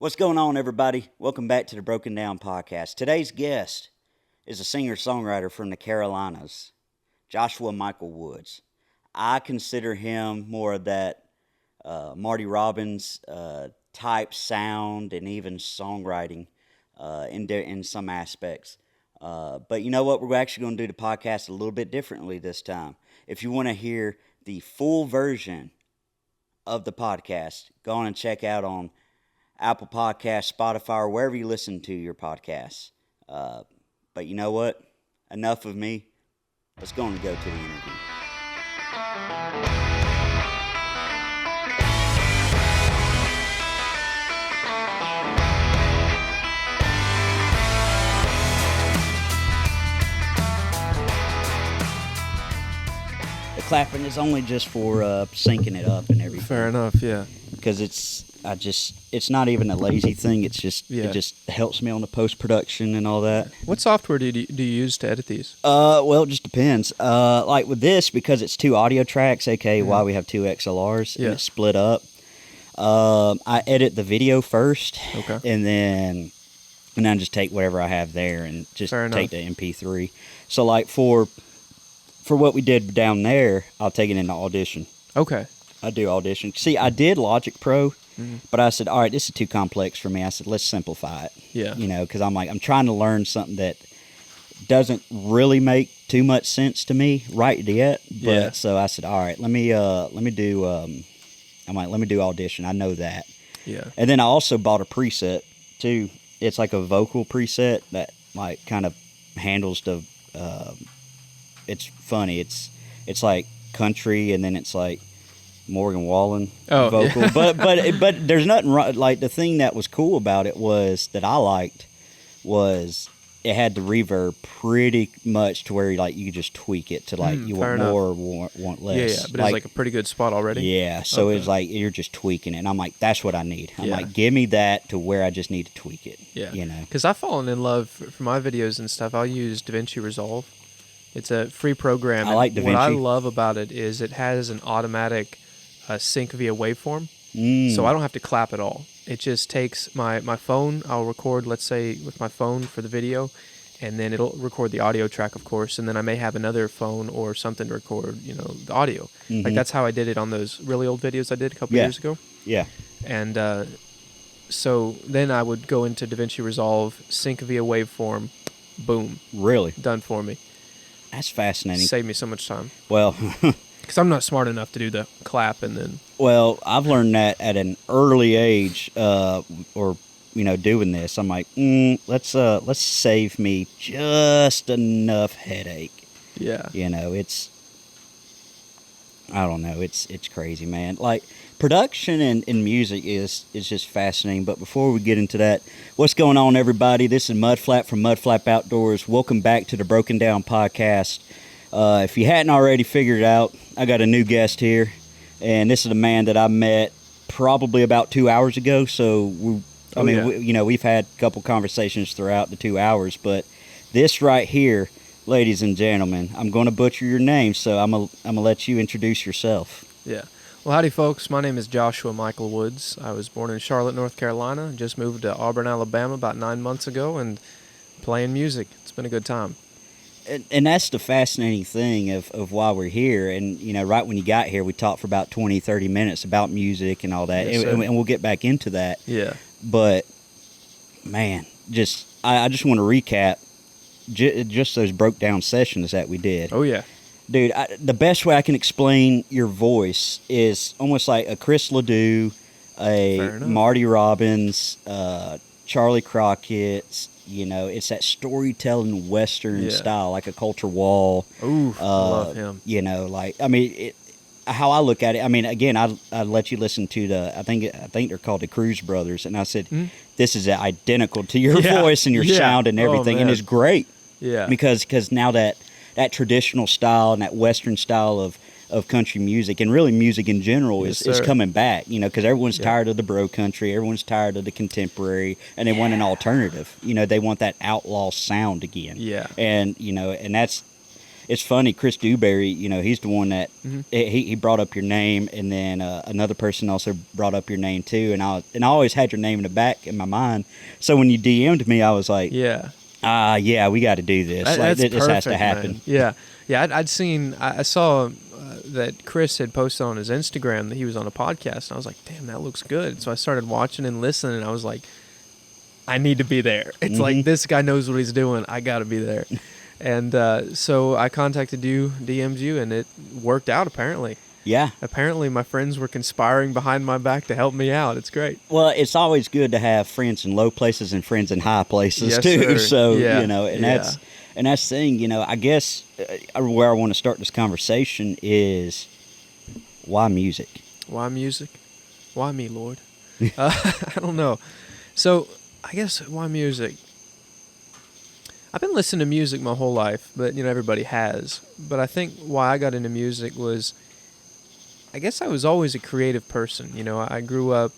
What's going on, everybody? Welcome back to the Broken Down Podcast. Today's guest is a singer-songwriter from the Carolinas, Joshua Michael Woods. I consider him more of that Marty Robbins type sound and even songwriting in some aspects. But you know what? We're actually going to do the podcast a little bit differently this time. If you want to hear the full version of the podcast, go on and check out on Apple Podcasts, Spotify, or wherever you listen to your podcasts. But you know what? Enough of me. Let's go and go to the interview. The clapping is only just for syncing it up and everything. Fair enough, yeah. Because it's not even a lazy thing. It's just It just helps me on the post production and all that. What software do you use to edit these? Well, it just depends. Like with this, because it's two audio tracks, aka why we have two XLRs, and it's split up. I edit the video first, and then I just take whatever I have there and just take the MP3. So like for what we did down there, I'll take it into Audition. Okay. I do Audition. See, I did Logic Pro, but I said, all right, this is too complex for me. I said, let's simplify it. Yeah. You know, because I'm trying to learn something that doesn't really make too much sense to me right yet. But so I said, all right, let me do Audition. I know that. Yeah. And then I also bought a preset too. It's like a vocal preset that like kind of handles the. It's funny. It's like country, and then it's like Morgan Wallen vocal, yeah. but there's nothing wrong. Like the thing that was cool about it that I liked was it had the reverb pretty much to where like you could just tweak it to like you want more or want less. Yeah, but it's like a pretty good spot already. Yeah, so it's like you're just tweaking it, and I'm like, that's what I need. I'm like, give me that to where I just need to tweak it. Yeah, you know, because I've fallen in love for my videos and stuff. I'll use DaVinci Resolve. It's a free program. I like DaVinci. What I love about it is it has an automatic sync via waveform, so I don't have to clap at all. It just takes my phone. I'll record, let's say, with my phone for the video, and then it'll record the audio track, of course, and then I may have another phone or something to record, the audio. Like that's how I did it on those really old videos I did a couple years ago. Yeah. And so then I would go into DaVinci Resolve, sync via waveform, boom. Really? Done for me. That's fascinating. Saved me so much time. Well, because I'm not smart enough to do the clap and then. Well, I've learned that at an early age, doing this. I'm like, let's save me just enough headache. Yeah. I don't know. It's crazy, man. Like production in music is just fascinating. But before we get into that, what's going on, everybody? This is Mudflap from Mudflap Outdoors. Welcome back to the Broken Down Podcast. If you hadn't already figured it out, I got a new guest here, and this is a man that I met probably about 2 hours ago. So we've had a couple conversations throughout the 2 hours, but this right here, ladies and gentlemen, I'm going to butcher your name, so I'm gonna let you introduce yourself. Yeah. Well, howdy, folks. My name is Joshua Michael Woods. I was born in Charlotte, North Carolina. Just moved to Auburn, Alabama about 9 months ago, and playing music. It's been a good time. And that's the fascinating thing of why we're here. And, right when you got here, we talked for about 20, 30 minutes about music and all that. Yes, and we'll get back into that. Yeah. But, man, I just want to recap just those broke down sessions that we did. Oh, yeah. Dude, the best way I can explain your voice is almost like a Chris Ledoux, a Marty Robbins, Charlie Crockett's. It's that storytelling Western style, like a Culture Wall. Ooh, I love him. How I look at it. I mean, again, I let you listen to I think they're called the Cruz Brothers, and I said, this is identical to your voice and your sound and everything, and it's great. Yeah. Because now that traditional style and that Western style of country music and really music in general is coming back, because everyone's tired of the bro country, everyone's tired of the contemporary, and they want an alternative. They want that outlaw sound again. Yeah. And and it's funny. Chris Dewberry, he's the one that Mm-hmm. he brought up your name, and then another person also brought up your name too. And I always had your name in the back in my mind. So when you DM'd me, I was like, Yeah. yeah, we got to do this. That's This has to perfect, happen. man. Yeah. Yeah, I saw that Chris had posted on his Instagram that he was on a podcast, and I was like, damn, that looks good. So I started watching and listening, and I was like, I need to be there. It's like, this guy knows what he's doing. I got to be there. And so I contacted you, DM'd you, and it worked out, apparently. Yeah. Apparently, my friends were conspiring behind my back to help me out. It's great. Well, it's always good to have friends in low places and friends in high places Yes, too. sir. So Yeah. that's the thing. I guess where I want to start this conversation is why music. Why music? Why me, Lord? I don't know. So I guess why music? I've been listening to music my whole life, but everybody has. But I think why I got into music was, I guess I was always a creative person. I grew up,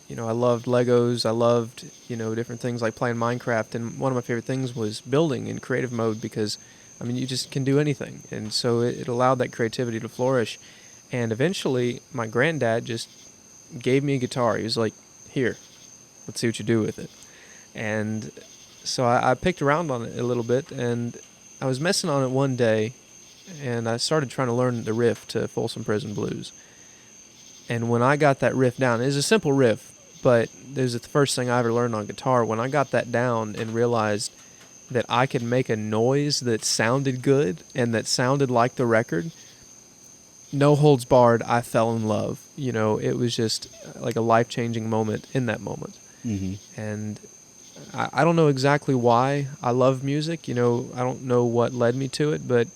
I loved Legos. I loved, different things like playing Minecraft. And one of my favorite things was building in creative mode because, you just can do anything. And so it allowed that creativity to flourish. And eventually, my granddad just gave me a guitar. He was like, here, let's see what you do with it. And so I picked around on it a little bit, and I was messing on it one day, and I started trying to learn the riff to Folsom Prison Blues. And when I got that riff down, it was a simple riff, but it was the first thing I ever learned on guitar. When I got that down and realized that I could make a noise that sounded good and that sounded like the record, no holds barred, I fell in love. It was just like a life-changing moment in that moment. Mm-hmm. And I don't know exactly why I love music. I don't know what led me to it, but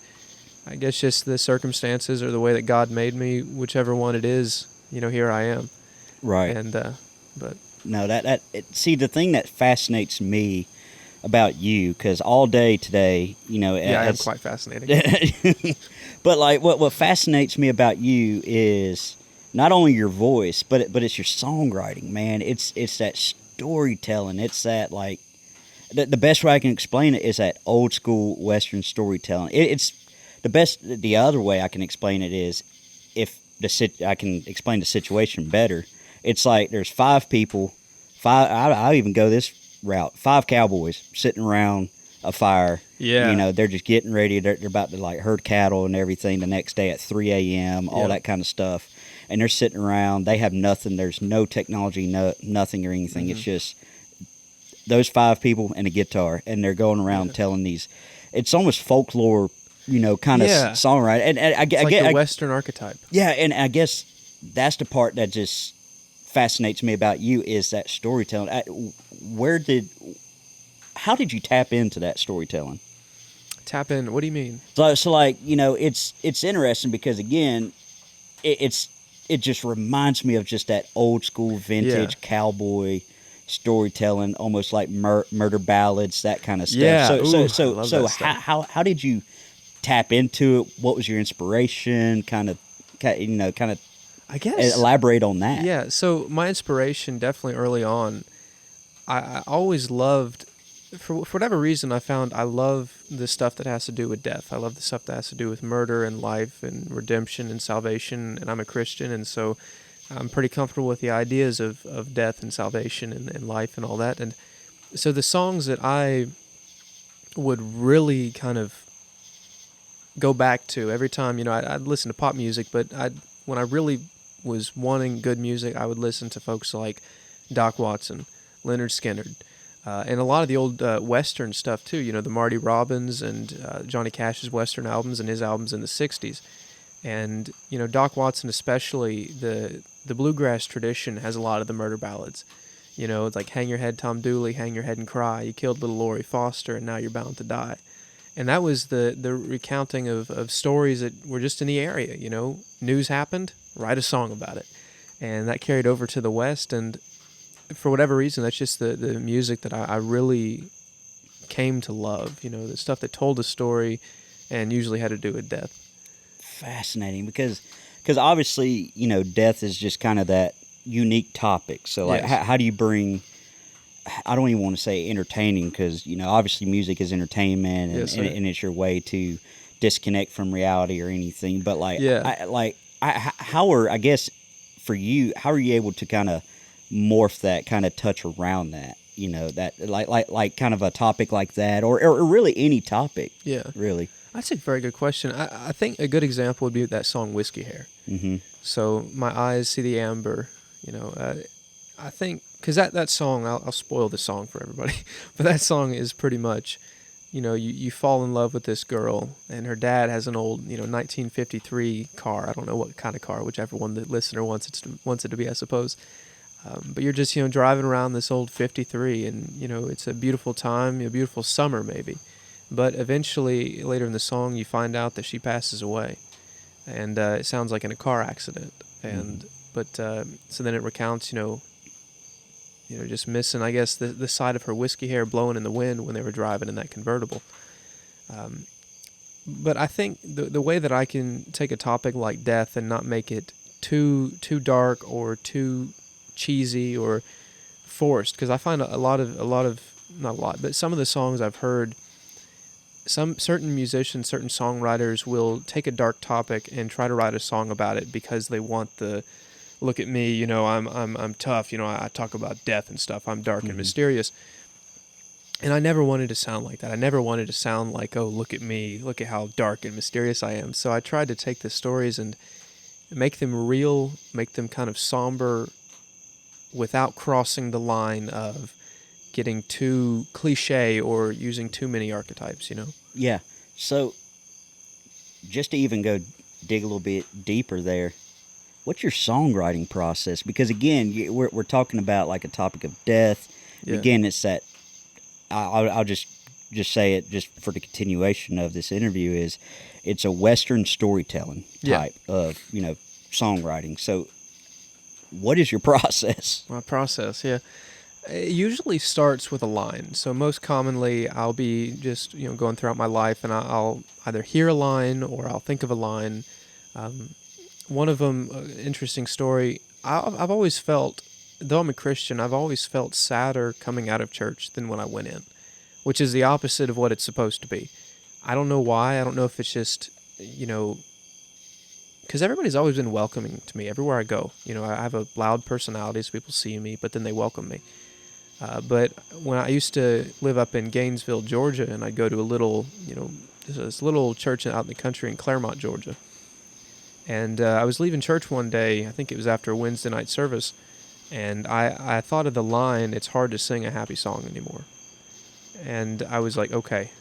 I guess just the circumstances or the way that God made me, whichever one it is, here I am. Right. And but No, see, the thing that fascinates me about you, because all day today, yeah, I am quite fascinating. But like what fascinates me about you is not only your voice, but it's your songwriting, man. It's that storytelling. It's that, like, the best way I can explain it is that old school Western storytelling. It's the best. The other way I can explain it is I can explain the situation better. It's like there's 5 people, I'll even go this route. 5 cowboys sitting around a fire. Yeah. They're just getting ready. They're about to, like, herd cattle and everything the next day at 3 a.m., all that kind of stuff. And they're sitting around. They have nothing. There's no technology, nothing or anything. Mm-hmm. It's just those 5 people and a guitar. And they're going around telling these, it's almost folklore, kind of songwriting. And I it's like the Western archetype. Yeah, and I guess that's the part that just fascinates me about you is that storytelling. How did you tap into that storytelling? Tap in? What do you mean? So like, it's interesting because, again, it just reminds me of just that old school vintage cowboy storytelling, almost like murder ballads, that kind of stuff. Yeah. So how did you tap into it? What was your inspiration? Kind of I guess elaborate on that. Yeah. So my inspiration definitely early on, I always loved, for whatever reason, I found I love the stuff that has to do with death. I love the stuff that has to do with murder and life and redemption and salvation. And I'm a Christian, and so I'm pretty comfortable with the ideas of death and salvation and life and all that. And so the songs that I would really kind of go back to every time, I'd listen to pop music, but when I really was wanting good music, I would listen to folks like Doc Watson, Leonard Skinner, and a lot of the old Western stuff too, the Marty Robbins and Johnny Cash's Western albums and his albums in the 60s. And, Doc Watson especially, the bluegrass tradition has a lot of the murder ballads. It's like, hang your head, Tom Dooley, hang your head and cry. You killed little Lori Foster, and now you're bound to die. And that was the recounting of stories that were just in the area, News happened, write a song about it. And that carried over to the West, and for whatever reason, that's just the music that I really came to love, the stuff that told a story and usually had to do with death. Fascinating, because obviously, death is just kind of that unique topic. So, like, yes. how do you bring, I don't even want to say entertaining, because, obviously music is entertainment, and, yes, and it's your way to disconnect from reality or anything, but like, Yeah. how are, I guess, for you, how are you able to kind of morph that, kind of touch around that, that like kind of a topic like that, or really any topic, Yeah. really? That's a very good question. I think a good example would be that song Whiskey Hair. Mm-hmm. So my eyes see the amber, I think, because that song, I'll spoil the song for everybody, but that song is pretty much, you fall in love with this girl, and her dad has an old, 1953 car. I don't know what kind of car, whichever one the listener wants it to be, I suppose. But you're just, driving around this old 53, and, it's a beautiful time, a beautiful summer maybe. But eventually, later in the song, you find out that she passes away. And it sounds like in a car accident. And so then it recounts, just missing, I guess, the side of her whiskey hair blowing in the wind when they were driving in that convertible. But I think the way that I can take a topic like death and not make it too dark or too cheesy or forced, because I find a lot of not a lot, but some of the songs I've heard, some certain musicians, certain songwriters will take a dark topic and try to write a song about it because they want the look at me, I'm tough, I talk about death and stuff, I'm dark and mysterious. And I never wanted to sound like that. I never wanted to sound like, oh, look at me, look at how dark and mysterious I am. So I tried to take the stories and make them real, make them kind of somber without crossing the line of getting too cliche or using too many archetypes, Yeah. So, just to even go dig a little bit deeper there, what's your songwriting process? Because again, we're talking about like a topic of death. Yeah. Again, it's that I'll just say it just for the continuation of this interview is it's a Western storytelling type of songwriting. So, what is your process? My process, yeah. It usually starts with a line. So most commonly, I'll be just going throughout my life, and I'll either hear a line or I'll think of a line. One of them, interesting story. I've always felt, though I'm a Christian, I've always felt sadder coming out of church than when I went in, which is the opposite of what it's supposed to be. I don't know why. I don't know if it's just because everybody's always been welcoming to me everywhere I go. I have a loud personality, so people see me, but then they welcome me. But when I used to live up in Gainesville, Georgia, and I'd go to a little, this little church out in the country in Claremont, Georgia. And I was leaving church one day, I think it was after a Wednesday night service, and I thought of the line, "It's hard to sing a happy song anymore." And I was like, okay,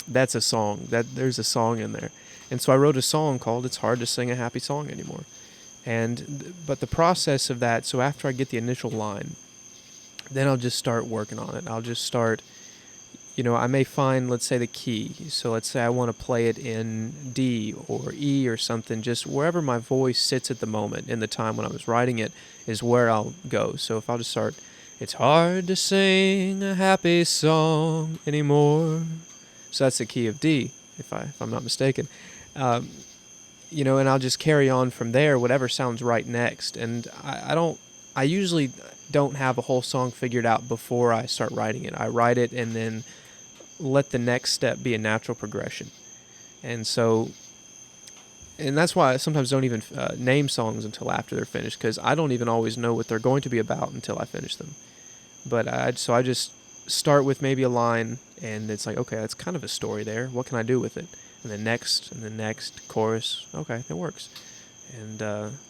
that's a song. There's a song in there. And so I wrote a song called "It's Hard to Sing a Happy Song Anymore." But the process of that, so after I get the initial line, then I'll just start working on it. I'll just start, I may find, let's say, the key. So let's say I want to play it in D or E or something, just wherever my voice sits at the moment in the time when I was writing it is where I'll go. So if I'll just start, "It's hard to sing a happy song anymore." So that's the key of D, if I'm not mistaken. And I'll just carry on from there, whatever sounds right next. And I usually don't have a whole song figured out before I start writing it. I write it and then let the next step be a natural progression. And that's why I sometimes don't even name songs until after they're finished, because I don't even always know what they're going to be about until I finish them. But I just start with maybe a line, and it's like, okay, that's kind of a story there. What can I do with it? And the next chorus. Okay, that works. And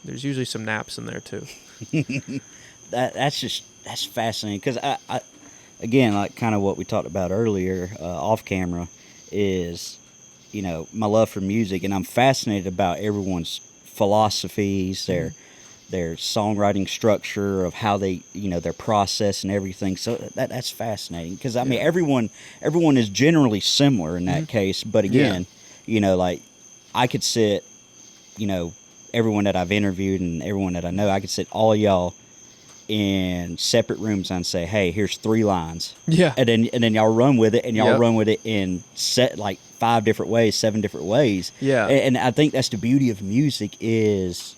there's usually some naps in there too. That's fascinating, because I again, like kind of what we talked about earlier off camera is my love for music, and I'm fascinated about everyone's philosophies, their songwriting structure of how they their process and everything. So that's fascinating, because I mean everyone is generally similar in that case, but again, like I could sit, everyone that I've interviewed and everyone that I know, I could sit all y'all in separate rooms and say, "Hey, here's 3 lines." Yeah. And then y'all run with it, and y'all run with it in 5 different ways, 7 different ways. Yeah. And I think that's the beauty of music, is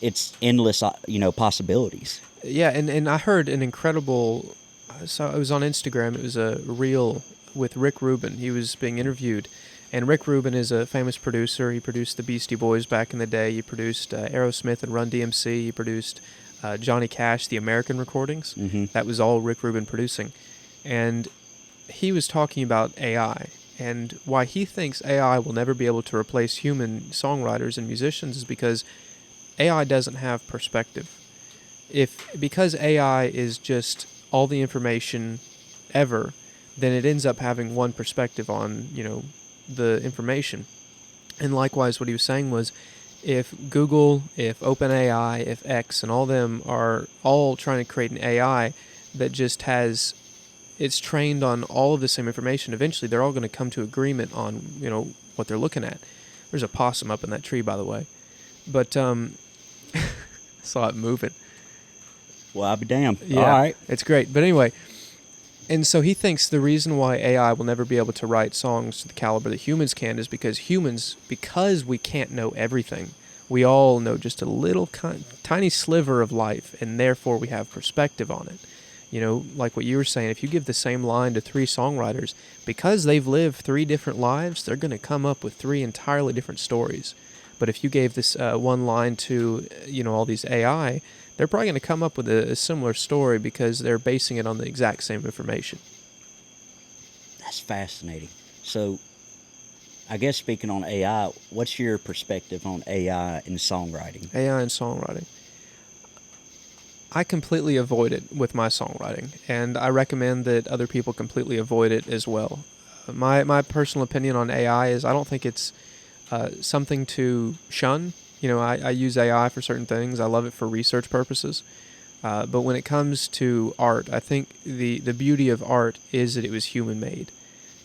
it's endless, possibilities. Yeah, and I heard an incredible, so it was on Instagram, it was a reel with Rick Rubin. He was being interviewed, And Rick Rubin is a famous producer. He produced the Beastie Boys back in the day. He produced Aerosmith and Run DMC. He produced Johnny Cash, the American recordings. Mm-hmm. That was all Rick Rubin producing. And he was talking about AI and why he thinks AI will never be able to replace human songwriters and musicians is because AI doesn't have perspective. Because AI is just all the information ever, then it ends up having one perspective on, the information. And likewise, what he was saying was, if Google, if OpenAI, if X, and all them are all trying to create an AI that just has, it's trained on all of the same information, eventually they're all going to come to agreement on, what they're looking at. There's a possum up in that tree, by the way. But, saw it moving. Well, I'll be damned. Yeah, all right. It's great. But anyway, and so he thinks the reason why AI will never be able to write songs to the caliber that humans can is because we can't know everything. We all know just a little tiny sliver of life, and therefore we have perspective on it. Like what you were saying, if you give the same line to 3 songwriters, because they've lived 3 different lives, they're going to come up with 3 entirely different stories. But if you gave this one line to, all these AI, they're probably going to come up with a similar story because they're basing it on the exact same information. That's fascinating. So, I guess speaking on AI, what's your perspective on AI in songwriting? AI and songwriting. I completely avoid it with my songwriting, and I recommend that other people completely avoid it as well. My personal opinion on AI is I don't think it's something to shun. I use AI for certain things. I love it for research purposes. But when it comes to art, I think the beauty of art is that it was human-made.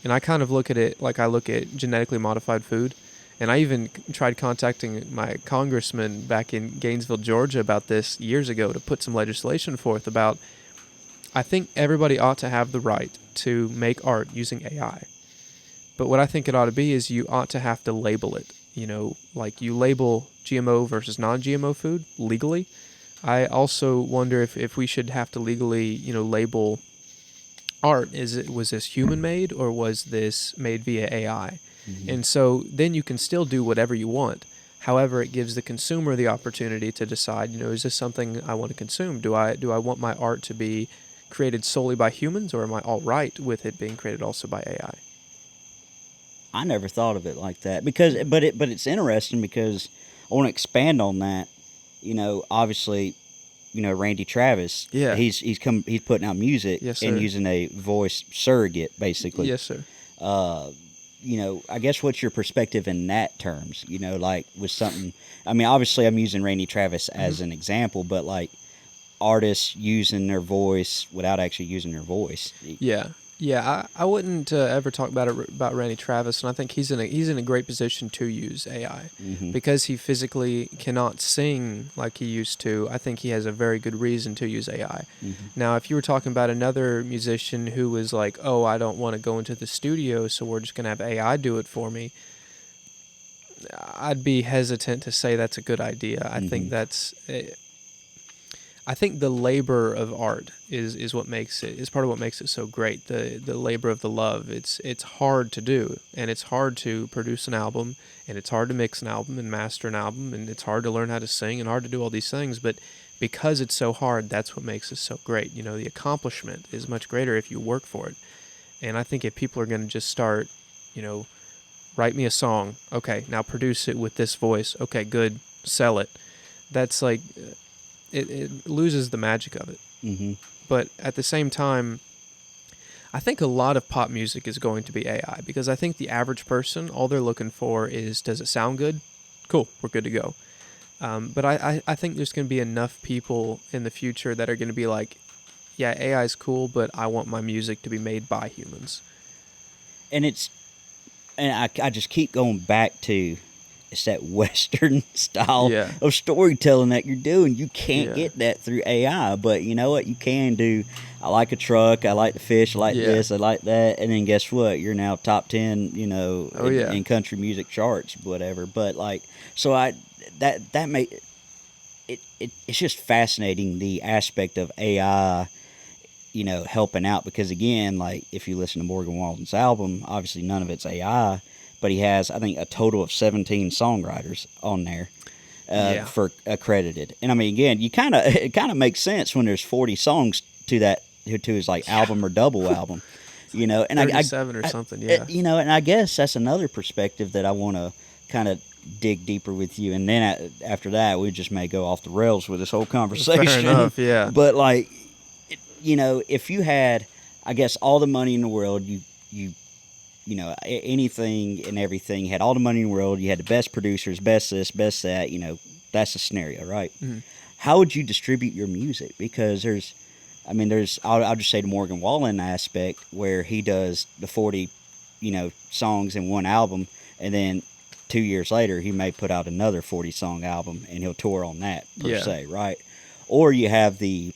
And I kind of look at it like I look at genetically modified food. And I even tried contacting my congressman back in Gainesville, Georgia about this years ago to put some legislation forth about, I think everybody ought to have the right to make art using AI. But what I think it ought to be is you ought to have to label it. Like you label GMO versus non-GMO food legally. I also wonder if we should have to legally, label art. Was this human-made or was this made via AI? Mm-hmm. And so then you can still do whatever you want. However, it gives the consumer the opportunity to decide, is this something I want to consume? Do I want my art to be created solely by humans, or am I all right with it being created also by AI? I never thought of it like that but it's interesting because I want to expand on that. Obviously, Randy Travis. Yeah. He's putting out music. Yes, sir. And using a voice surrogate, basically. Yes, sir. I guess what's your perspective in that terms? Like with something. I mean, obviously, I'm using Randy Travis as an example, but like artists using their voice without actually using their voice. Yeah, I wouldn't ever talk about Randy Travis, and I think he's in a great position to use AI because he physically cannot sing like he used to. I think he has a very good reason to use AI. Now, if you were talking about another musician who was like, "Oh, I don't want to go into the studio, so we're just going to have AI do it for me," I'd be hesitant to say that's a good idea. I think I think the labor of art is what makes it, is part of what makes it so great. The labor of the love. It's hard to do, and it's hard to produce an album, and it's hard to mix an album and master an album, and it's hard to learn how to sing and hard to do all these things. But because it's so hard, that's what makes it so great. The accomplishment is much greater if you work for it. And I think if people are going to just start, write me a song, okay, now produce it with this voice, okay, good, sell it. That's like. It loses the magic of it. But at the same time, I think a lot of pop music is going to be AI because I think the average person, all they're looking for is, does it sound good? Cool, we're good to go. But I think there's going to be enough people in the future that are going to be like, yeah, AI is cool, but I want my music to be made by humans. And I just keep going back to, it's that Western style of storytelling that you're doing. You can't get that through AI, but you know what? You can do. I like a truck. I like the fish. I like this. I like that. And then guess what? You're now top 10. In country music charts, whatever. But like, so that make it. It's just fascinating, the aspect of AI. Helping out, because again, like if you listen to Morgan Wallen's album, obviously none of it's AI. but he has, I think, a total of 17 songwriters on there Yeah. for accredited. And I mean, again, it kind of makes sense when there's 40 songs to his like album or double album, And 37 or something, yeah. And I guess that's another perspective that I want to kind of dig deeper with you, and then after that, we just may go off the rails with this whole conversation. Fair enough, yeah. But like, if you had, I guess, all the money in the world, anything and everything, had all the money in the world, you had the best producers, best this, best that, that's the scenario, right? Mm-hmm. How would you distribute your music? Because I'll just say the Morgan Wallen aspect where he does the 40, songs in one album, and then 2 years later he may put out another 40 song album and he'll tour on that per se, right? Or you have the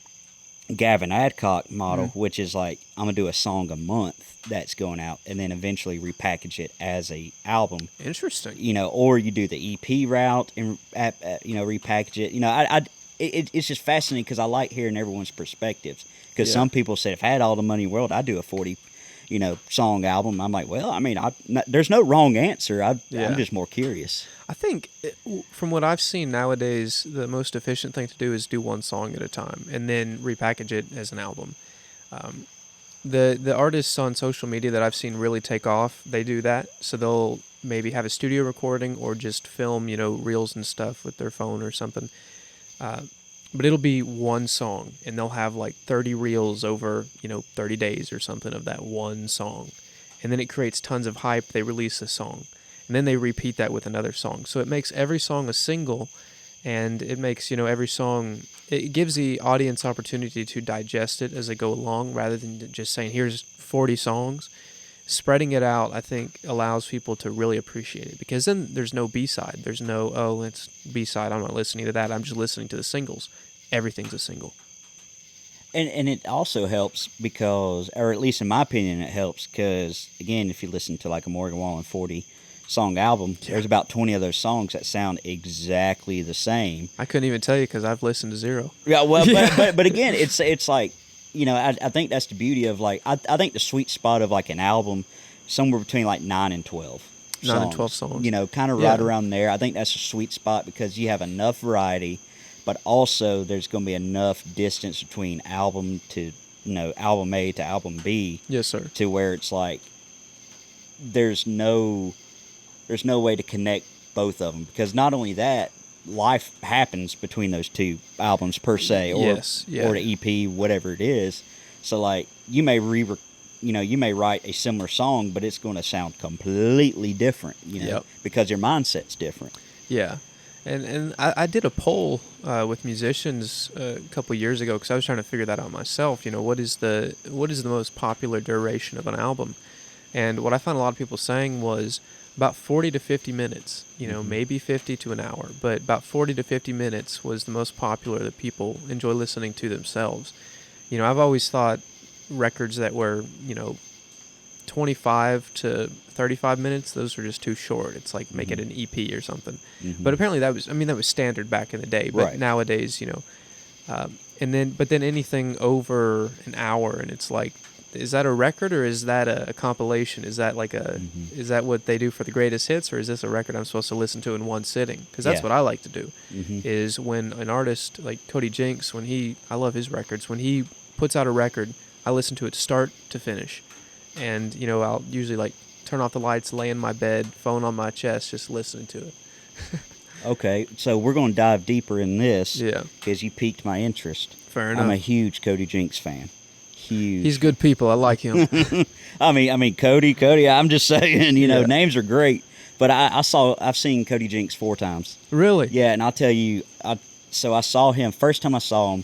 Gavin Adcock model, which is like, I'm gonna do a song a month that's going out, and then eventually repackage it as a album. Interesting. Or you do the EP route and repackage it. It's just fascinating because I like hearing everyone's perspectives. Because some people said, if I had all the money in the world, I'd do a 40, song album. I'm like, well, I mean, there's no wrong answer. I'm just more curious. I think from what I've seen nowadays, the most efficient thing to do is do one song at a time and then repackage it as an album. The artists on social media that I've seen really take off, they do that. So they'll maybe have a studio recording or just film, reels and stuff with their phone or something. But it'll be one song, and they'll have like 30 reels over, 30 days or something of that one song. And then it creates tons of hype. They release a song, and then they repeat that with another song. So it makes every song a single, and it makes, every song, it gives the audience opportunity to digest it as they go along rather than just saying, here's 40 songs. Spreading it out, I think, allows people to really appreciate it, because then there's no B-side. There's no, it's B-side, I'm not listening to that. I'm just listening to the singles. Everything's a single. And it also helps because, or at least in my opinion, it helps because, again, if you listen to like a Morgan Wallen 40-song album, there's about 20 of those songs that sound exactly the same. I couldn't even tell you because I've listened to zero. Yeah, well, but again, it's like, I think that's the beauty of like, I think the sweet spot of like an album, somewhere between like 9 and 12 songs. 9 and 12 songs. Kind of right around there. I think that's a sweet spot because you have enough variety, but also there's going to be enough distance between album to, album A to album B. Yes, sir. To where it's like, there's no way to connect both of them, because not only that, life happens between those two albums per se, or the EP, whatever it is. So like, you may write a similar song, but it's going to sound completely different, because your mindset's different. Yeah. And I did a poll with musicians a couple of years ago because I was trying to figure that out myself. What is the most popular duration of an album? And what I found a lot of people saying was about 40 to 50 minutes, maybe 50 to an hour, but about 40 to 50 minutes was the most popular that people enjoy listening to themselves. I've always thought records that were, 25 to 35 minutes, those are just too short. It's like make it an EP or something. Mm-hmm. But apparently that was standard back in the day. But nowadays, but then anything over an hour, and it's like, is that a record or is that a compilation? Is that like is that what they do for the greatest hits, or is this a record I'm supposed to listen to in one sitting? Because that's what I like to do. Is when an artist like Cody Jinks, I love his records. When he puts out a record, I listen to it start to finish, and I'll usually like turn off the lights, lay in my bed, phone on my chest, just listening to it. Okay, so we're going to dive deeper in this. Yeah, because you piqued my interest. Fair enough. I'm a huge Cody Jinks fan. Huge. He's good people. I like him. I mean, Cody. I'm just saying, names are great. But I've seen Cody Jinks 4 times. Really? Yeah, and I'll tell you, I saw him. First time I saw him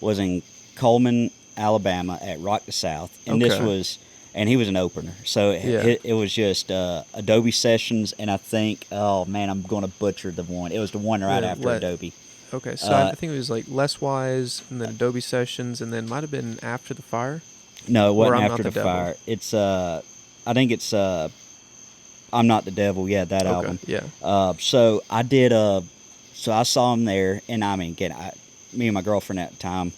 was in Coleman, Alabama, at Rock the South, and he was an opener. So it was just Adobe Sessions, and I think, oh man, I'm going to butcher the one. It was the one right after Adobe. Okay, so I think it was like Less Wise, and then Adobe Sessions, and then might have been After the Fire. No, it wasn't After the Fire. It's I think it's I'm Not the Devil. Yeah, that album. Yeah. So I did so I saw him there, and I mean, again, me and my girlfriend at the time,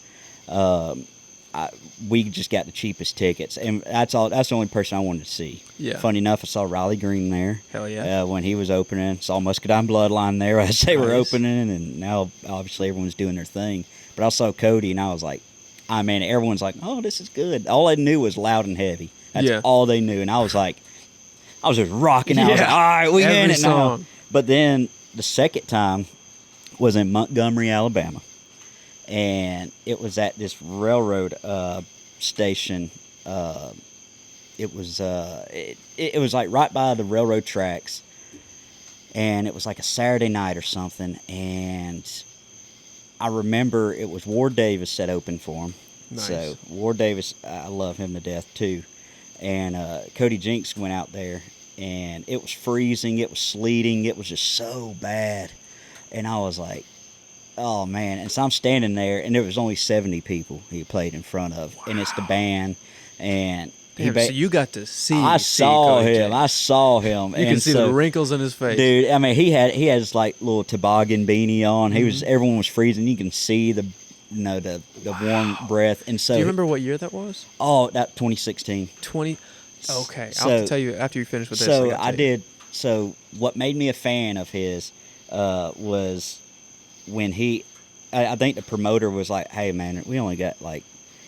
we just got the cheapest tickets, and that's all. That's the only person I wanted to see. Yeah. Funny enough, I saw Riley Green there. Hell yeah. When he was opening, saw Muscadine Bloodline there as they were Nice. opening, and now obviously everyone's doing their thing. But I saw Cody, and I was like, I mean, everyone's like, oh, this is good. All they knew was Loud and Heavy. That's Yeah. all they knew, and I was like, I was just rocking out. I was Yeah. like, all right, we in Every it now. song. But then the second time was in Montgomery, Alabama, and it was at this railroad station. It was it was like right by the railroad tracks, and it was like a Saturday night or something. And I remember it was Ward Davis that opened for him. Nice. So Ward Davis, I love him to death too. And Cody Jinks went out there, and it was freezing, it was sleeting, it was just so bad. And I was like, oh man. And so I'm standing there, and there was only 70 people he played in front of. Wow. And it's the band. And Damn, so you got to see. I saw Cody him. Jinks. I saw him. You can see the wrinkles in his face, dude. I mean, he had his like little toboggan beanie on. He Mm-hmm. was. Everyone was freezing. You can see the warm breath. And so, do you remember what year that was? Oh, that 2016. 20. Okay, So- I'll have to tell you after you finish with this. So gotta I tell you. did. So what made me a fan of his was when I think the promoter was like, "Hey man, we only got like,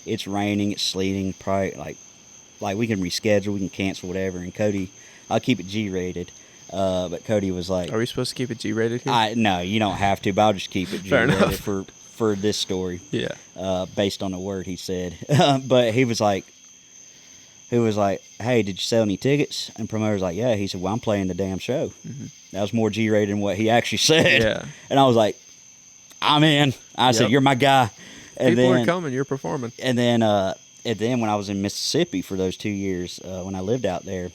it's raining, it's sleeting, probably like we can reschedule, we can cancel whatever." And Cody, I'll keep it G-rated. But Cody was like, Are we supposed to keep it G-rated here? "No, you don't have to, but I'll just keep it Fair G-rated enough. for this story." Yeah. Based on the word he said. But he was like, "Hey, did you sell any tickets?" And promoter was like, "Yeah." He said, "Well, I'm playing the damn show." Mm-hmm. That was more G-rated than what he actually said. Yeah. And I was like, I'm in. I said, Yep. "You're my guy." And People then, are coming. You're performing. And then when I was in Mississippi for those 2 years, when I lived out there,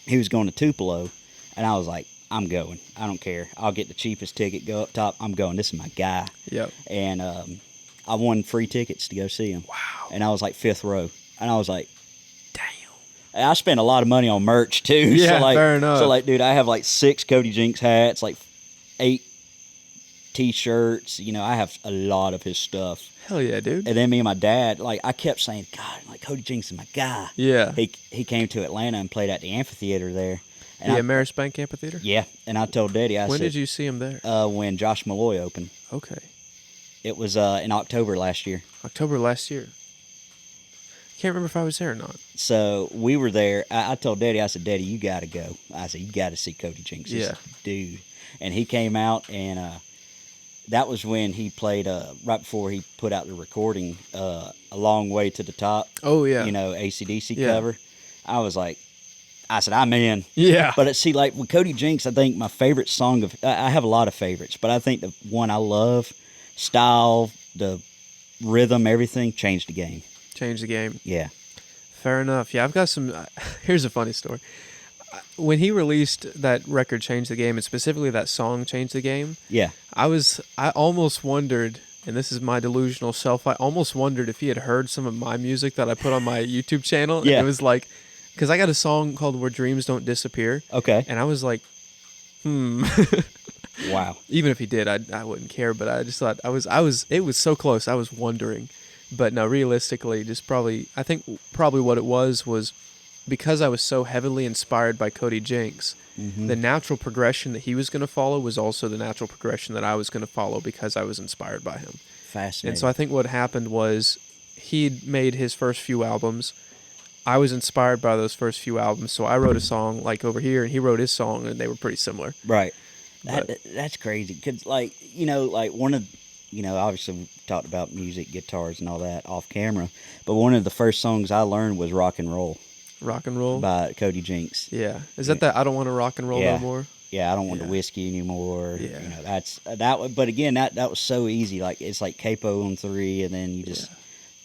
he was going to Tupelo, and I was like, I'm going. I don't care. I'll get the cheapest ticket, go up top. I'm going. This is my guy. Yep. And I won free tickets to go see him. Wow. And I was like 5th row. And I was like, Damn. and I spent a lot of money on merch too. Yeah, so like, fair enough. So like, dude, I have like 6 Cody Jinks hats, like 8 T-shirts. You know, I have a lot of his stuff. Hell yeah, dude. And then me and my dad, like, I kept saying, God, like Cody Jinks is my guy. Yeah. He came to Atlanta and played at the amphitheater there. And The Amerisbank Amphitheater? Yeah, and I told Daddy, I When said, did you see him there? when Josh Malloy opened. Okay. It was in October last year. October last year. Can't remember if I was there or not. So we were there. I told Daddy, I said, Daddy, you got to go. I said, you got to see Cody Jinks. He's Yeah. a dude. And he came out, and that was when he played, right before he put out the recording, A Long Way to the Top. Oh, yeah. You know, AC/DC Yeah. cover. I said, I'm in. Yeah. But see, like with Cody Jinks, I think my favorite song I have a lot of favorites, but I think the one I love, style, the rhythm, everything, changed the game. Change the game. Yeah. Fair enough. Yeah, I've got some. Here's a funny story. When he released that record, Change the Game, and specifically that song, Change the Game, Yeah. I almost wondered, and this is my delusional self, I almost wondered if he had heard some of my music that I put on my YouTube channel. Yeah. And it was like, because I got a song called Where Dreams Don't Disappear. Okay. And I was like, Wow. Even if he did, I wouldn't care. But I just thought it was so close. I was wondering, but no, realistically, I think probably what it was because I was so heavily inspired by Cody Jinks. Mm-hmm. The natural progression that he was going to follow was also the natural progression that I was going to follow because I was inspired by him. Fascinating. And so I think what happened was he'd made his first few albums. I was inspired by those first few albums, so I wrote a song like over here, and he wrote his song, and they were pretty similar. Right. But- That's crazy. Because, like one of, obviously we talked about music, guitars, and all that off camera, but one of the first songs I learned was Rock and Roll Rock and roll. by Cody Jinks. Yeah. Is that I don't want to rock and roll Yeah. no more? Yeah, I don't want Yeah. the whiskey anymore. Yeah. That's that. But again, that was so easy. Like it's like capo on 3, and then you just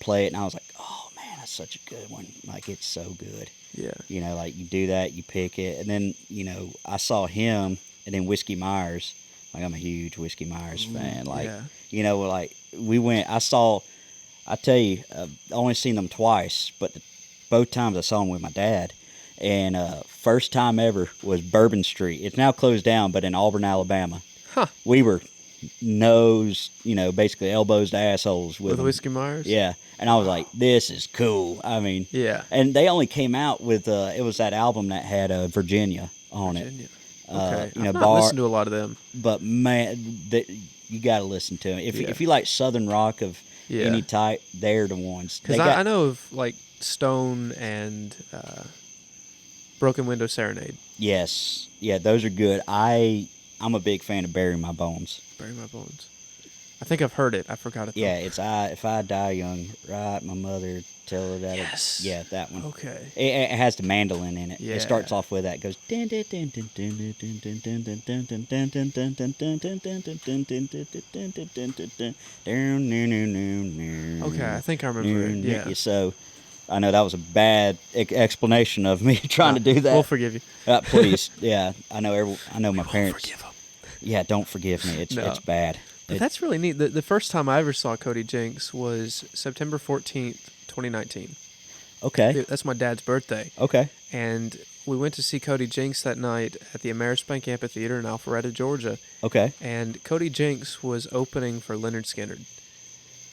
play it. And I was like, oh man, that's such a good one. Like it's so good. Yeah. Like you do that, you pick it, and then I saw him, and then Whiskey Myers. Like I'm a huge Whiskey Myers fan. Like like we went. I tell you, I only seen them twice, but both times I saw them with my dad. And first time ever was Bourbon Street. It's now closed down, but in Auburn, Alabama. Huh. We were basically elbows to assholes with With them. Whiskey Myers? Yeah. And I was like, this is cool. I mean, Yeah. and they only came out with it was that album that had Virginia on Virginia. it. Okay. You know, I've not listened to a lot of them. but man, you got to listen to them. Yeah. If you like Southern rock of Yeah. any type, they're the ones. Because I know of like Stone and Broken Window Serenade. Yes, yeah, those are good. I'm a big fan of Bury My Bones. Bury My Bones. I think I've heard it. I forgot it. Though. Yeah, it's if I die young, right? My mother tell her that. Yes. Yeah, that one. Okay. It has the mandolin in it. Yeah. It starts off with that. It goes. Okay, I think I remember it. Yeah. So, I know that was a bad explanation of me trying to do that. We'll forgive you. Please, yeah. I know my parents. Forgive them. Yeah, don't forgive me. It's bad. But that's really neat. The first time I ever saw Cody Jinks was September 14th, 2019. Okay. That's my dad's birthday. Okay. And we went to see Cody Jinks that night at the Amerisbank Amphitheater in Alpharetta, Georgia. Okay. And Cody Jinks was opening for Leonard Skinner.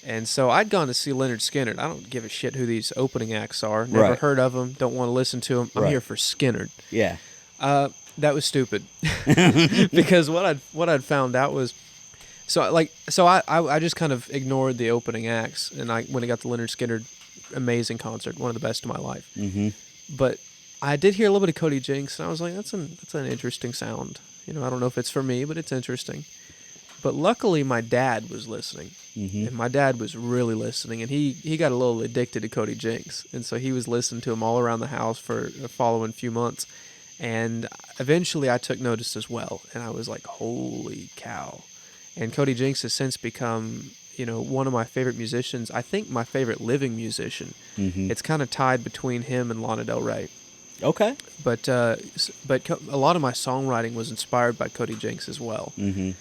And so I'd gone to see Leonard Skinner. I don't give a shit who these opening acts are. Never heard of them. Don't want to listen to them. I'm here for Skinner. Yeah. That was stupid. Because what I'd found out was, I just kind of ignored the opening acts, and when it got to Leonard Skinner, amazing concert, one of the best of my life. Mm-hmm. But I did hear a little bit of Cody Jinks, and I was like, that's an interesting sound. I don't know if it's for me, but it's interesting. But luckily, my dad was listening, and my dad was really listening, and he got a little addicted to Cody Jinks, and so he was listening to him all around the house for the following few months, and eventually I took notice as well, and I was like, holy cow. And Cody Jinks has since become, one of my favorite musicians. I think my favorite living musician. Mm-hmm. It's kind of tied between him and Lana Del Rey. Okay. But a lot of my songwriting was inspired by Cody Jinks as well. Mm-hmm.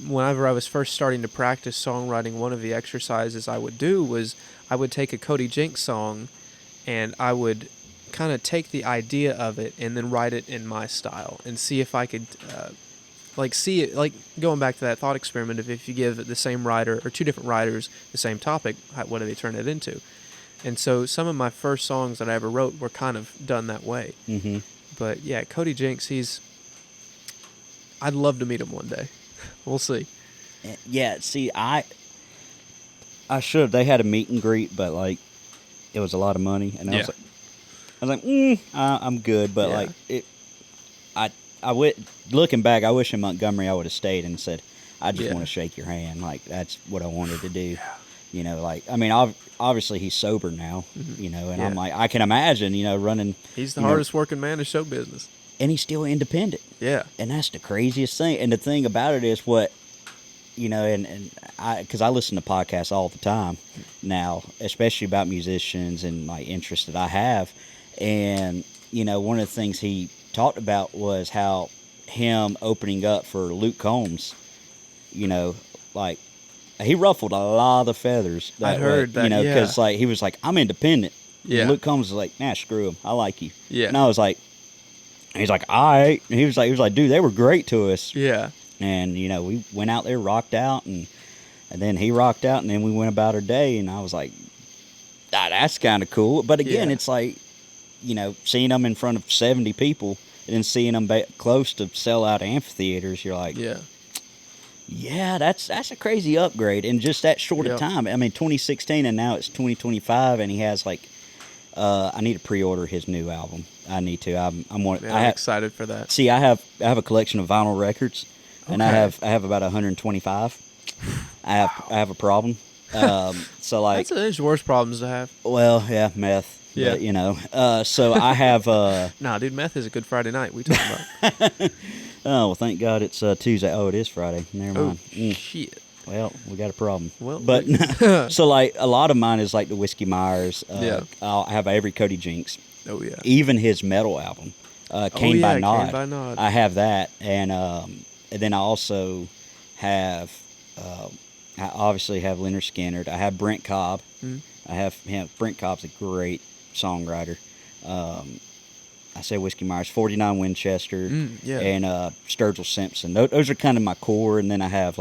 Whenever I was first starting to practice songwriting, one of the exercises I would do was I would take a Cody Jinks song, and I would kind of take the idea of it and then write it in my style and see if I could... see it, like going back to that thought experiment of if you give the same writer or two different writers the same topic, what do they turn it into? And so some of my first songs that I ever wrote were kind of done that way. Mm-hmm. But yeah, Cody Jinks, I'd love to meet him one day. We'll see. Yeah, see, I should. They had a meet and greet, but like it was a lot of money, and I was like, I'm good. But looking back, I wish in Montgomery I would have stayed and said, I just want to shake your hand. Like, that's what I wanted to do. Yeah. Obviously he's sober now, and I'm like, I can imagine, running. He's the hardest working man in show business. And he's still independent. Yeah. And that's the craziest thing. And the thing about it is because I listen to podcasts all the time now, especially about musicians and my interest that I have. And, one of the things he talked about was how him opening up for Luke Combs, he ruffled a lot of the feathers. I heard that, because he was like, I'm independent. Yeah. And Luke Combs was like, nah, screw him. I like you. Yeah. And I was like, he's like, all right. And he was like, dude, they were great to us. Yeah. And, we went out there, rocked out, and then he rocked out, and then we went about our day, and I was like, that's kind of cool. But again, it's like, seeing them in front of 70 people and then seeing them close to sell-out amphitheaters, you're like, yeah, that's a crazy upgrade in just that short of time. I mean, 2016 and now it's 2025, and he has I need to pre-order his new album. I need to. I'm excited for that. See, I have a collection of vinyl records, and I have about 125. I have a problem. There's worse problems to have. Well, yeah, meth. Yeah. But, so I have... Nah, dude, meth is a good Friday night. We talking about. Oh, well, thank God it's Tuesday. Oh, it is Friday. Never mind. Shit. Well, we got a problem. Well, but so a lot of mine is like the Whiskey Myers. I have every Cody Jinks. Oh yeah. Even his metal album, Cane by Nod. Cane by Nod. I have that, and then I also have I obviously have Leonard Skinner. I have Brent Cobb. I have him. Brent Cobb's a great songwriter. I say Whiskey Myers, 49 Winchester, and Sturgill Simpson. Those are kind of my core, and then I have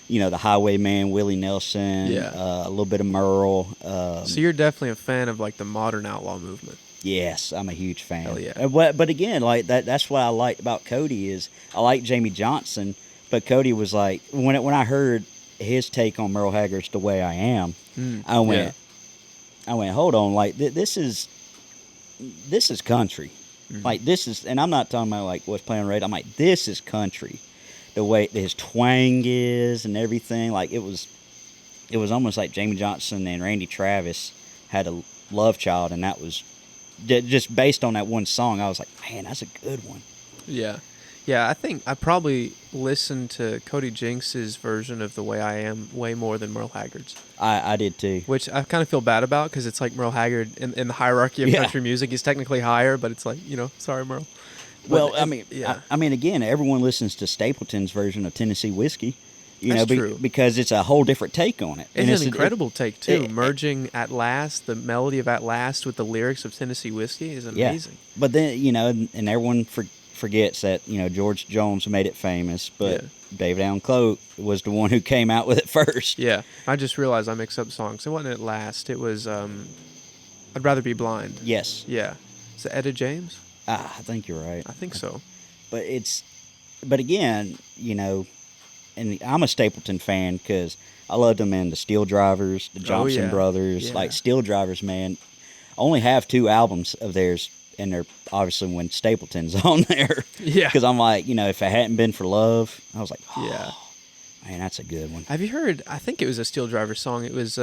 the Highwayman, Willie Nelson, Yeah. a little bit of Merle. So you're definitely a fan of like the modern outlaw movement. Yes, I'm a huge fan. Hell yeah. But again, like that's what I liked about Cody is I like Jamie Johnson, but Cody was like when I heard his take on Merle Haggard's "The Way I Am," I went, hold on, like this is country, like this is, and I'm not talking about like what's playing on radio. I'm like, this is country, the way his twang is and everything. Like it was almost like Jamie Johnson and Randy Travis had a love child, and that was just based on that one song. I was like, man, that's a good one. Yeah. Yeah, I think I probably listened to Cody Jinks's version of "The Way I Am" way more than Merle Haggard's. I did too. Which I kind of feel bad about because it's like Merle Haggard in the hierarchy of country music. He's technically higher, but it's like, sorry, Merle. Well, I mean, again, everyone listens to Stapleton's version of Tennessee Whiskey. That's true. Because it's a whole different take on it. It's an incredible take, too. Merging At Last, the melody of At Last with the lyrics of Tennessee Whiskey is amazing. Yeah. But then, and everyone forgets that, George Jones made it famous, but David Allan Coe was the one who came out with it first. Yeah. I just realized I mixed up songs. It wasn't At Last. It was I'd Rather Be Blind. Yes. Yeah. Is it Etta James? I think you're right. I think so. But again, and I'm a Stapleton fan because I loved them in the Steel Drivers, the Johnson Brothers. Yeah. Like Steel Drivers, man, I only have 2 albums of theirs, and they're obviously when Stapleton's on there. Yeah. Because I'm like, if it hadn't been for love, I was like, yeah, man, that's a good one. Have you heard? I think it was a Steel Driver song. It was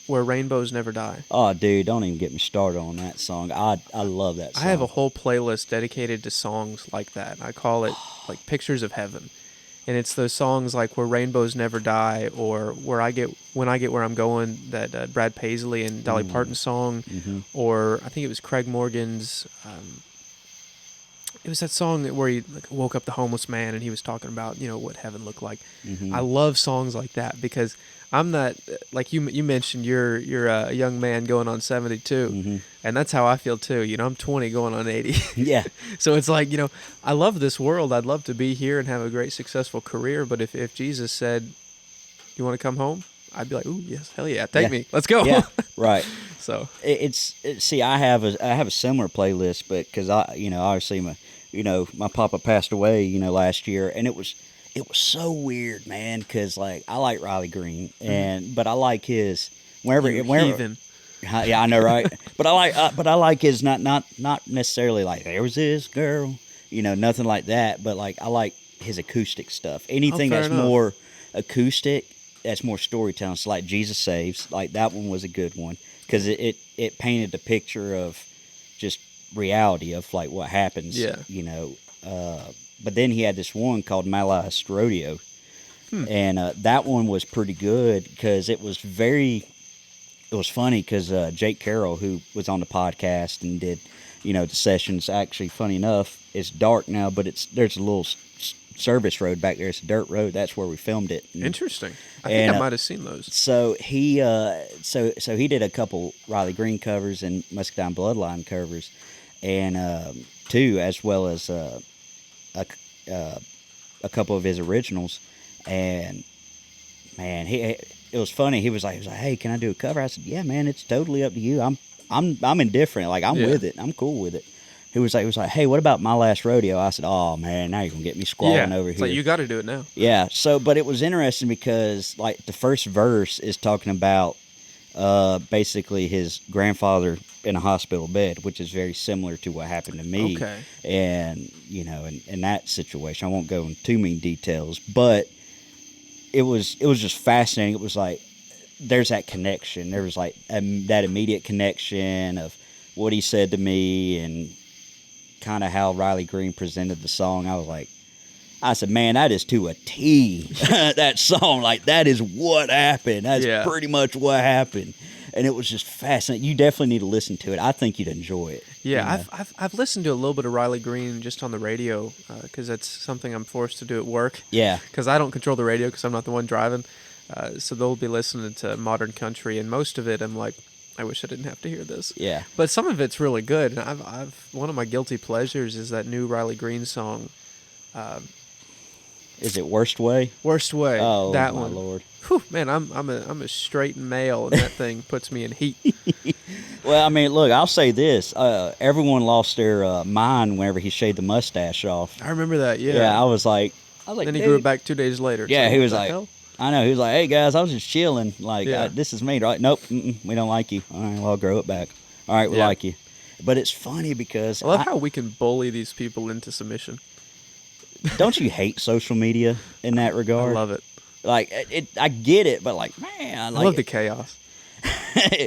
Where Rainbows Never Die. Oh, dude, don't even get me started on that song. I love that song. I have a whole playlist dedicated to songs like that. I call it like Pictures of Heaven. And it's those songs like Where Rainbows Never Die or When I Get Where I'm Going, that Brad Paisley and Dolly Parton song, or I think it was Craig Morgan's. It was that song where he woke up the homeless man and he was talking about what heaven looked like. I love songs like that because I'm not like you mentioned. You're a young man going on 72, and that's how I feel too. I'm 20 going on 80. Yeah. So it's like I love this world. I'd love to be here and have a great successful career. But if Jesus said, "You want to come home?" I'd be like, "Ooh, yes, hell yeah, take me, let's go." Yeah, right. So see, I have a similar playlist, but because obviously my papa passed away last year, and it was so weird, man, because like I like Riley Green, but I like his wherever. Heathen. Yeah, I know, right? but I like his not necessarily like there was this girl, nothing like that. But like I like his acoustic stuff. Anything that's more acoustic, that's more storytelling. So like Jesus Saves, like that one was a good one because it painted the picture of just reality of like what happens. Yeah. But then he had this one called Malast Rodeo, and that one was pretty good because it was funny because Jake Carroll, who was on the podcast and did, the sessions, actually, funny enough, it's dark now, but there's a little service road back there. It's a dirt road. That's where we filmed it. Interesting. I think I might have seen those. So he he did a couple Riley Green covers and Muscadine Bloodline covers, and too, as well as a couple of his originals, and man, it was funny. He was like, "Hey, can I do a cover?" I said, "Yeah, man, it's totally up to you. I'm indifferent. Like I'm with it. I'm cool with it." He was like, "Hey, what about My Last Rodeo?" I said, "Oh man, now you're gonna get me squalling over here." Like you got to do it now. Yeah. So, but it was interesting because like the first verse is talking about basically his grandfather in a hospital bed, which is very similar to what happened to me. Okay. And in that situation, I won't go into too many details, but it was just fascinating. It was like there's that connection. There was like that immediate connection of what he said to me and kind of how Riley Green presented the song. I said, man, that is to a T. That song, like that is what happened. That's pretty much what happened. And it was just fascinating. You definitely need to listen to it. I think you'd enjoy it. Yeah, I've listened to a little bit of Riley Green just on the radio because that's something I'm forced to do at work. Yeah. Because I don't control the radio because I'm not the one driving. So they'll be listening to modern country, and most of it I'm like, I wish I didn't have to hear this. Yeah. But some of it's really good. And I've one of my guilty pleasures is that new Riley Green song. Is it Worst Way? Worst Way. Oh, that my one. Lord. Whew, man, I'm a straight male, and that thing puts me in heat. Well, I mean, look, I'll say this. Everyone lost their mind whenever he shaved the mustache off. I remember that. Yeah. Yeah, I was like, Then he dude. grew it back 2 days later. Yeah, he what was the like, hell? I know. He was like, hey, guys, I was just chilling. Like, Yeah. this is me, right? Nope, we don't like you. All right, well, I'll grow it back. All right, we Yeah. like you. But it's funny because I love how we can bully these people into submission. don't you hate social media in that regard? I love it. Like, I get it, but like, man, I love the chaos.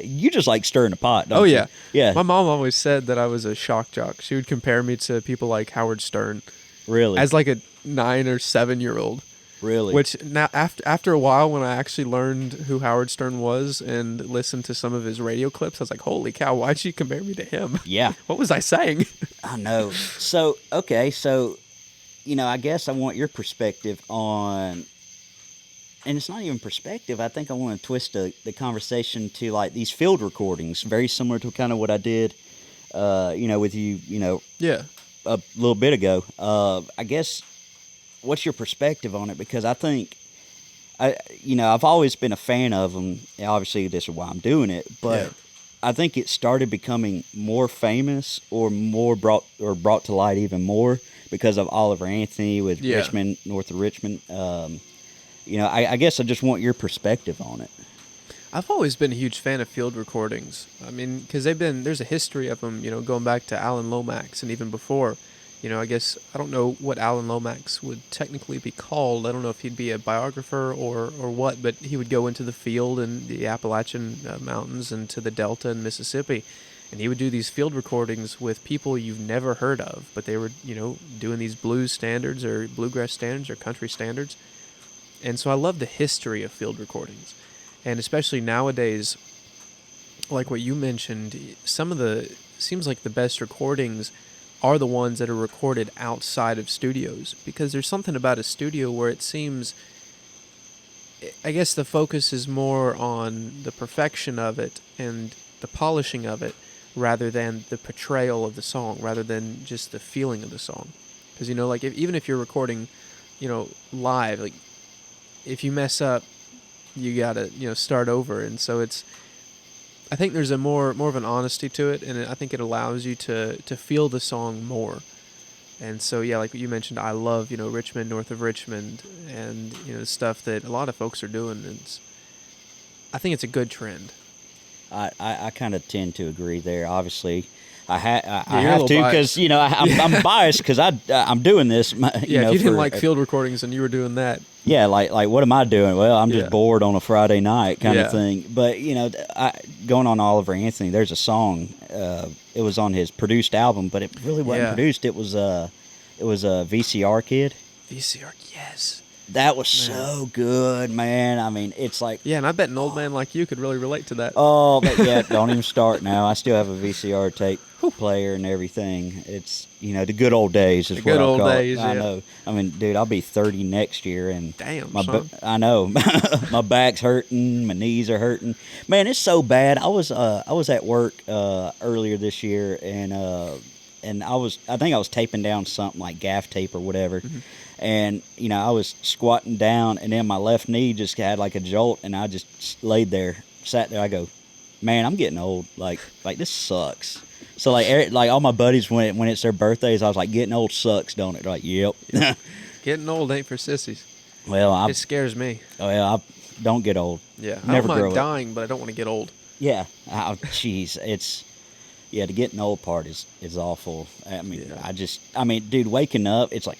you just like stirring the pot, don't Oh, you? yeah. Yeah. My mom always said that I was a shock jock. She would compare me to people like Howard Stern. Really? As like a 9 or 7-year-old. Really? Which now, after a while, when I actually learned who Howard Stern was and listened to some of his radio clips, I was like, holy cow, why'd she compare me to him? Yeah. What was I saying? I know. So, okay, so, I guess I want your perspective on, and it's not even perspective. I think I want to twist the conversation to like these field recordings, very similar to kind of what I did, with you, Yeah. a little bit ago. I guess, what's your perspective on it? Because I think, I've always been a fan of them. Obviously, this is why I'm doing it, but Yeah. I think it started becoming more famous or more brought to light even more because of Oliver Anthony with Yeah. Richmond, north of Richmond. I guess I just want your perspective on it. I've always been a huge fan of field recordings. I mean, because there's a history of them, going back to Alan Lomax and even before. I guess, I don't know what Alan Lomax would technically be called. I don't know if he'd be a biographer or what, but he would go into the field in the Appalachian Mountains and to the Delta in Mississippi. And he would do these field recordings with people you've never heard of, but they were, doing these blues standards or bluegrass standards or country standards. And so I love the history of field recordings. And especially nowadays, like what you mentioned, seems like the best recordings are the ones that are recorded outside of studios, because there's something about a studio where it seems, I guess the focus is more on the perfection of it and the polishing of it rather than the portrayal of the song, rather than just the feeling of the song. Because, like even if you're recording, live, like if you mess up, you gotta, start over. And so I think there's a more of an honesty to it, and I think it allows you to feel the song more. And so, yeah, like what you mentioned, I love, Richmond, north of Richmond, and, stuff that a lot of folks are doing. And I think it's a good trend. I kind of tend to agree there. Obviously, I you're a have little to because I'm biased because I'm doing this. If you didn't like field recordings and you were doing that. Yeah, like what am I doing? Well, I'm just bored on a Friday night kind of thing. But going on Oliver Anthony, there's a song. It was on his produced album, but it really wasn't produced. It was a VCR Kid. VCR, yes. That was so good, man. I mean, it's like... Yeah, and I bet an old man like you could really relate to that. Oh, don't even start now. I still have a VCR tape player and everything. It's, the good old days is what I'll call it. I know. I mean, dude, I'll be 30 next year, and... Damn, son. I know. My back's hurting. My knees are hurting. Man, it's so bad. I was at work earlier this year, and I think I was taping down something like gaff tape or whatever. Mm-hmm. And, I was squatting down, and then my left knee just had like a jolt, and I just sat there. I go, man, I'm getting old. Like this sucks. So, like all my buddies, when it's their birthdays, I was like, getting old sucks, don't it? They're like, yep. Getting old ain't for sissies. Well, it scares me. Oh, yeah, I don't get old. Yeah, Never I don't grow mind dying, but I don't want to get old. Yeah. Oh, jeez. The getting old part is awful. I mean, dude, waking up, it's like...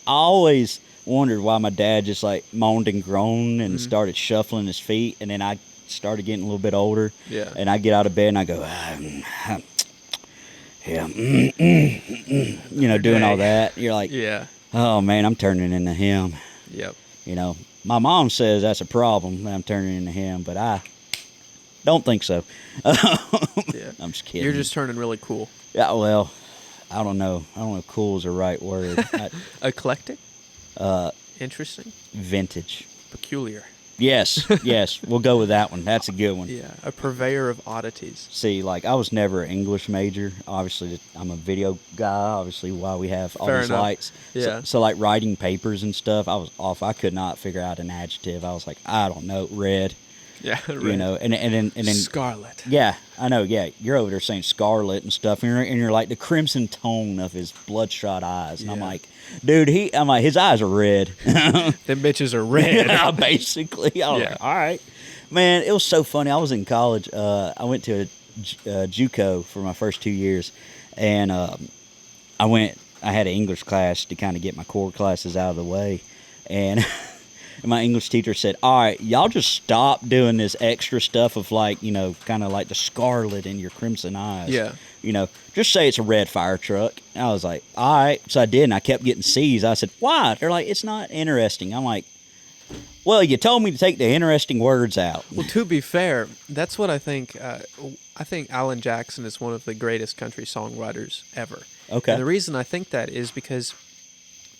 I always wondered why my dad just like moaned and groaned and started shuffling his feet, and then I started getting a little bit older. Yeah. And I get out of bed and I go, doing all that. You're like, yeah. Oh man, I'm turning into him. Yep. My mom says that's a problem that I'm turning into him, but I don't think so. Yeah. I'm just kidding. You're just turning really cool. Yeah. Well. I don't know. If cool is the right word. Eclectic? Interesting? Vintage. Peculiar. Yes, yes, we'll go with that one. That's a good one. Yeah, a purveyor of oddities. See, like, I was never an English major. Obviously, I'm a video guy, obviously, why we have all Fair these enough. lights. Yeah. So, like, writing papers and stuff, I was off. I could not figure out an adjective. I was like, I don't know, red. Yeah, You know, and then Scarlet. yeah, I know, yeah, you're over there saying scarlet and stuff, and you're like the crimson tone of his bloodshot eyes, and I'm Yeah. like, dude, I'm like, his eyes are red. Them bitches are red. Yeah, basically. I was Yeah. like, all right. Man, it was so funny. I was in college. I went to a JUCO for my first 2 years, and I had an English class to kind of get my core classes out of the way, and my English teacher said, all right, y'all just stop doing this extra stuff of, like, you know, kind of like the scarlet in your crimson eyes. Yeah. You know, just say it's a red fire truck. And I was like, all right. So I did, and I kept getting C's. I said, why? They're like, it's not interesting. I'm like, well, you told me to take the interesting words out. Well, to be fair, that's what I think. I think Alan Jackson is one of the greatest country songwriters ever. Okay. And the reason I think that is because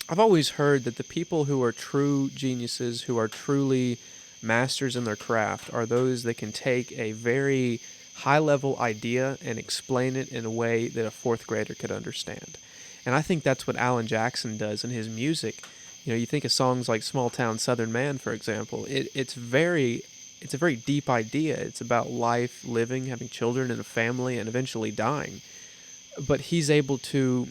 I've always heard that the people who are true geniuses, who are truly masters in their craft, are those that can take a very high-level idea and explain it in a way that a fourth grader could understand. And I think that's what Alan Jackson does in his music. You know, you think of songs like Small Town Southern Man, for example. It's a very deep idea. It's about life, living, having children and a family, and eventually dying. But he's able to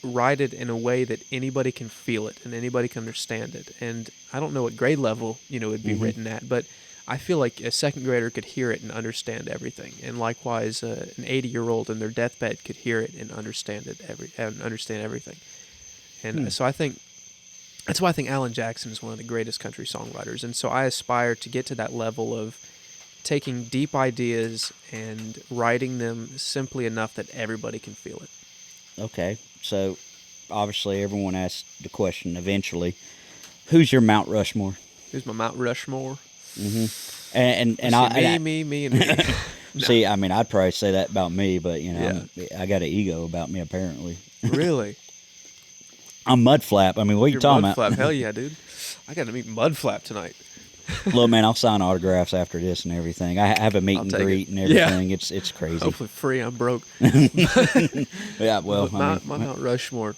write it in a way that anybody can feel it and anybody can understand it. And I don't know what grade level, you know, it'd be written at, but I feel like a second grader could hear it and understand everything. And likewise, an 80-year-old in their deathbed could hear it and understand everything. And so I think that's why I think Alan Jackson is one of the greatest country songwriters. And so I aspire to get to that level of taking deep ideas and writing them simply enough that everybody can feel it. Okay. So, obviously, everyone asks the question eventually, who's your Mount Rushmore? Who's my Mount Rushmore? And Me, and me. See, I mean, I'd probably say that about me, but, you know, I got an ego about me, apparently. Really? I'm Mudflap. I mean, what are you You're talking Mudflap. about? Hell yeah, dude. I got to meet Mudflap tonight. Look, man, I'll sign autographs after this and everything. I have a meet I'll and take greet it. and Yeah. everything. It's crazy. Hopefully free. I'm broke. Yeah, well, But my Mount Rushmore.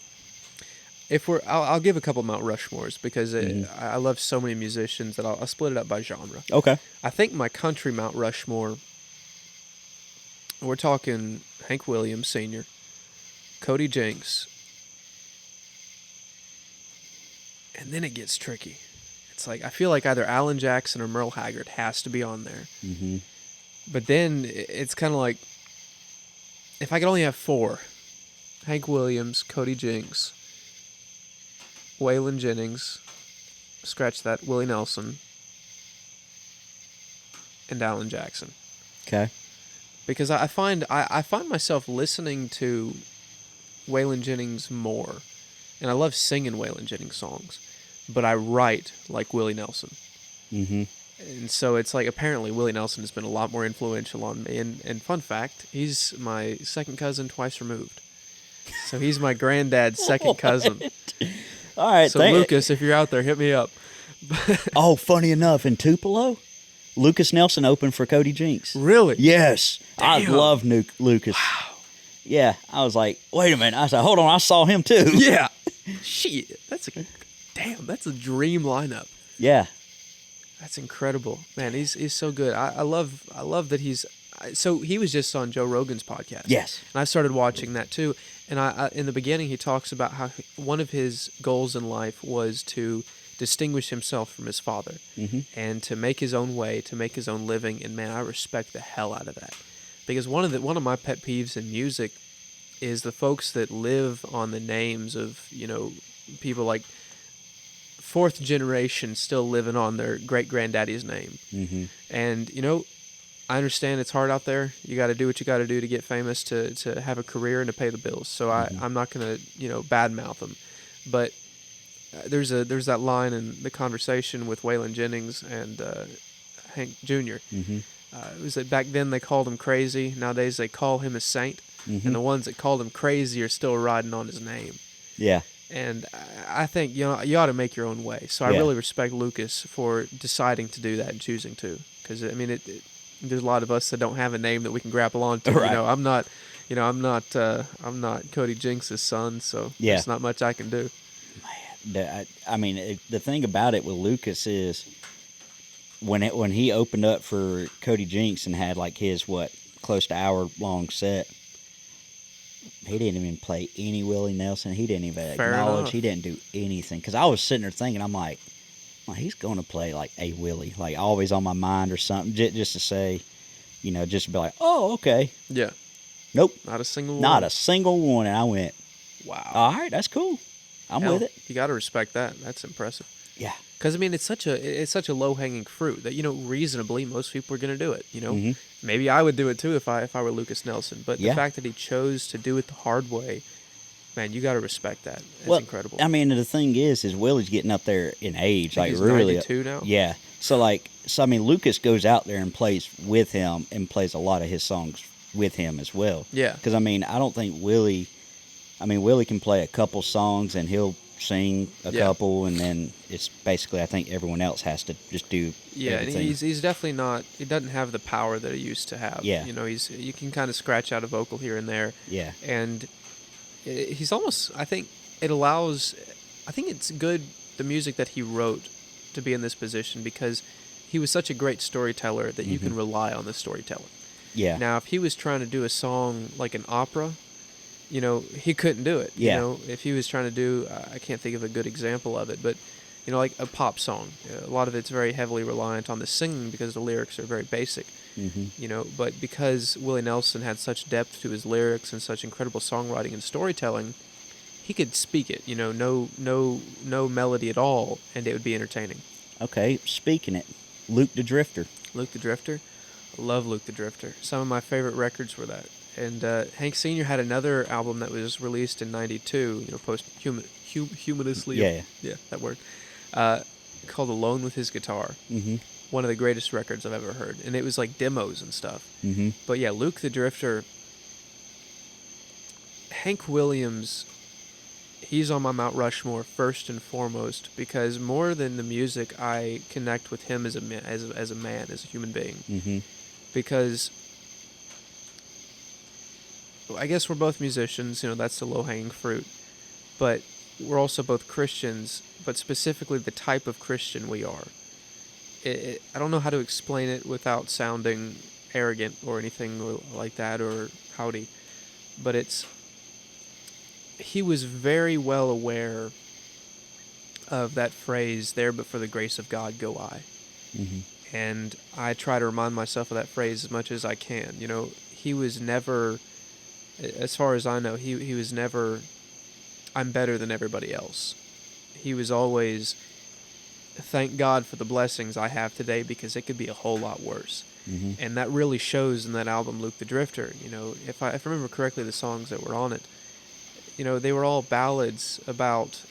I'll give a couple Mount Rushmores because I love so many musicians that I'll split it up by genre. okay. I think my country Mount Rushmore, we're talking Hank Williams Sr., Cody Jinks, and then it gets tricky. It's like I feel like either Alan Jackson or Merle Haggard has to be on there. Mm-hmm. But then it's kind of like, if I could only have four, Hank Williams, Cody Jinks, Waylon Jennings, scratch that, Willie Nelson, and Alan Jackson. Okay. Because I find myself listening to Waylon Jennings more, and I love singing Waylon Jennings songs, but I write like Willie Nelson. Mm-hmm. And so it's like apparently Willie Nelson has been a lot more influential on me. And fun fact, he's my second cousin twice removed. So he's my granddad's second cousin. All right. So Lucas, if you're out there, hit me up. Oh, funny enough, in Tupelo, Lucas Nelson opened for Cody Jinks. Really? Yes. I Damn. love Lucas. Wow. Yeah. I was like, wait a minute. I said, hold on. I saw him too. Yeah. Shit. That's a dream lineup. Yeah. That's incredible, man. He's so good. I love that he's. So he was just on Joe Rogan's podcast. Yes. And I started watching that too. And I in the beginning he talks about how one of his goals in life was to distinguish himself from his father and to make his own way, to make his own living. And man, I respect the hell out of that, because one of my pet peeves in music is the folks that live on the names of, you know, people like fourth generation still living on their great granddaddy's name. Mm-hmm. And, you know, I understand it's hard out there. You got to do what you got to do to get famous, to have a career and to pay the bills. So I'm not going to, you know, badmouth them. But there's that line in the conversation with Waylon Jennings and Hank Jr. It was that back then they called him crazy. Nowadays they call him a saint. And the ones that called him crazy are still riding on his name. Yeah. And I think, you ought to make your own way. So I Yeah. really respect Lucas for deciding to do that and choosing to. Because, I mean, there's a lot of us that don't have a name that we can grapple onto. Right. I'm not, I'm not Cody Jinks's son, so Yeah. there's not much I can do. I mean, the thing about it with Lucas is when he opened up for Cody Jinks and had like his close to hour-long set, he didn't even play any Willie Nelson. He didn't even Fair acknowledge. enough. He didn't do anything. Because I was sitting there thinking, I'm like, well, he's going to play like a Willie, like always on my mind or something, just to say, just to be like, oh, okay. Yeah. Nope. Not a single one. Not a single one. And I went, Wow. all right, that's cool. I'm Hell, with it. You got to respect that. That's impressive. Yeah. Because, I mean, it's such a low-hanging fruit that, reasonably most people are going to do it, Mhm. Maybe I would do it too if I were Lucas Nelson. But Yeah. the fact that he chose to do it the hard way, man, you got to respect that. It's Well, incredible. I mean, the thing is Willie's getting up there in age, I like think he's really 92 now. Yeah. So I mean, Lucas goes out there and plays with him and plays a lot of his songs with him as well. Yeah. Because I mean, I don't think Willie can play a couple songs and he'll sing a couple, and then it's basically I think everyone else has to just do everything. And he's definitely not. He doesn't have the power that he used to have. Yeah. You can kind of scratch out a vocal here and there. Yeah. And he's almost. I think it's good, the music that he wrote, to be in this position, because he was such a great storyteller that you can rely on the storytelling. Yeah. Now, if he was trying to do a song like an opera, he couldn't do it. Yeah. If he was trying to do, I can't think of a good example of it, but, like a pop song, a lot of it's very heavily reliant on the singing because the lyrics are very basic. But because Willie Nelson had such depth to his lyrics and such incredible songwriting and storytelling, he could speak it, no melody at all, and it would be entertaining. Okay, speaking it, Luke the Drifter. Luke the Drifter. I love Luke the Drifter. Some of my favorite records were that. And Hank Sr. had another album that was released in '92, posthumously. Yeah, that word. Called "Alone with His Guitar." Mm-hmm. One of the greatest records I've ever heard, and it was like demos and stuff. Mm-hmm. But yeah, Luke the Drifter. Hank Williams. He's on my Mount Rushmore first and foremost, because more than the music, I connect with him as a man, as a human being. Mm-hmm. Because I guess we're both musicians, that's the low-hanging fruit, but we're also both Christians, but specifically the type of Christian we are. I don't know how to explain it without sounding arrogant or anything like that, or howdy, but he was very well aware of that phrase, "There but for the grace of God go I." Mm-hmm. And I try to remind myself of that phrase as much as I can. He was never, as far as I know, he was never, "I'm better than everybody else." He was always, "Thank God for the blessings I have today, because it could be a whole lot worse." Mm-hmm. And that really shows in that album, Luke the Drifter. If I remember correctly, the songs that were on it, they were all ballads about,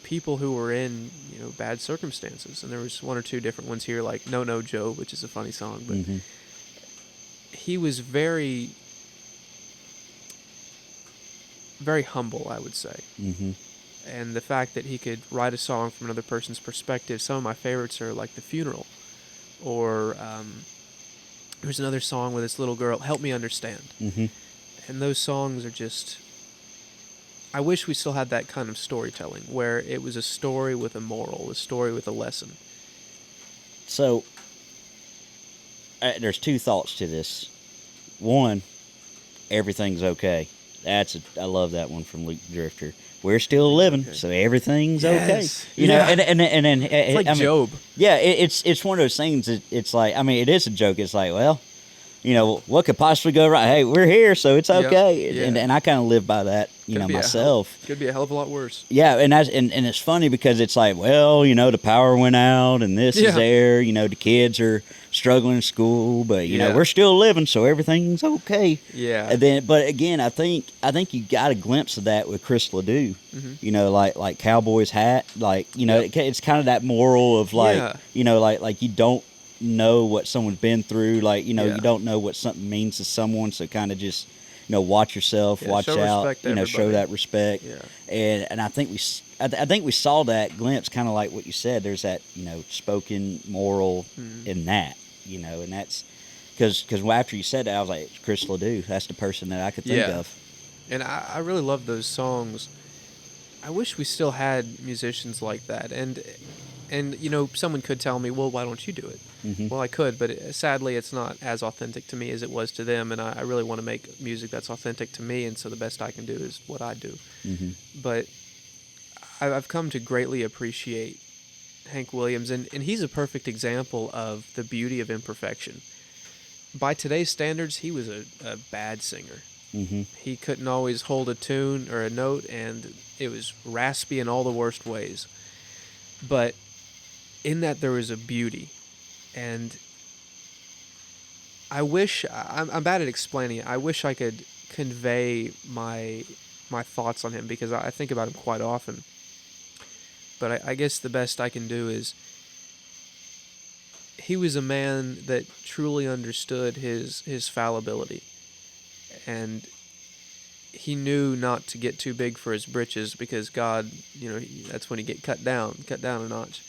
people who were in, bad circumstances. And there was one or two different ones here, like "No, No, Joe," which is a funny song. But Mm-hmm. he was very, very humble, I would say. Mm-hmm. And the fact that he could write a song from another person's perspective. Some of my favorites are like "The Funeral," or there's another song with this little girl, "Help Me Understand." Mm-hmm. And those songs are just, I wish we still had that kind of storytelling, where it was a story with a moral, a story with a lesson. So, there's two thoughts to this. One, everything's okay. I love that one from Luke Drifter. We're still living, okay. So everything's Yes. okay. And It's like Job. Yeah, it's one of those things. It's like, it is a joke. It's like, well, what could possibly go right? Hey, we're here, so it's okay. Yeah. And I kind of live by that, myself. Could be a hell of a lot worse. Yeah, and it's funny because it's like, well, the power went out and this is there. The kids are struggling in school, but we're still living, so everything's okay. Yeah. And then, but again, I think you got a glimpse of that with Chris Ledoux. Mm-hmm. Like Cowboy's hat, it's kind of that moral of like you don't know what someone's been through, you don't know what something means to someone, so kind of just watch yourself, Yeah, watch show out, respect to show everybody. that respect. Yeah. And I think I think we saw that glimpse, kind of like what you said. There's that spoken moral in that, and that's because after you said that, I was like, Chris Ledoux. That's the person that I could think Yeah. of. And I really love those songs. I wish we still had musicians like that. And someone could tell me, well, why don't you do it? Mm-hmm. Well, I could, but sadly, it's not as authentic to me as it was to them. And I really want to make music that's authentic to me. And so the best I can do is what I do. Mm-hmm. But I've come to greatly appreciate Hank Williams. And he's a perfect example of the beauty of imperfection. By today's standards, he was a bad singer. Mm-hmm. He couldn't always hold a tune or a note, and it was raspy in all the worst ways. But in that there was a beauty, and I'm bad at explaining it. I wish I could convey my thoughts on him, because I think about him quite often. But I guess the best I can do is, he was a man that truly understood his fallibility, and he knew not to get too big for his britches, because God, that's when he get cut down a notch.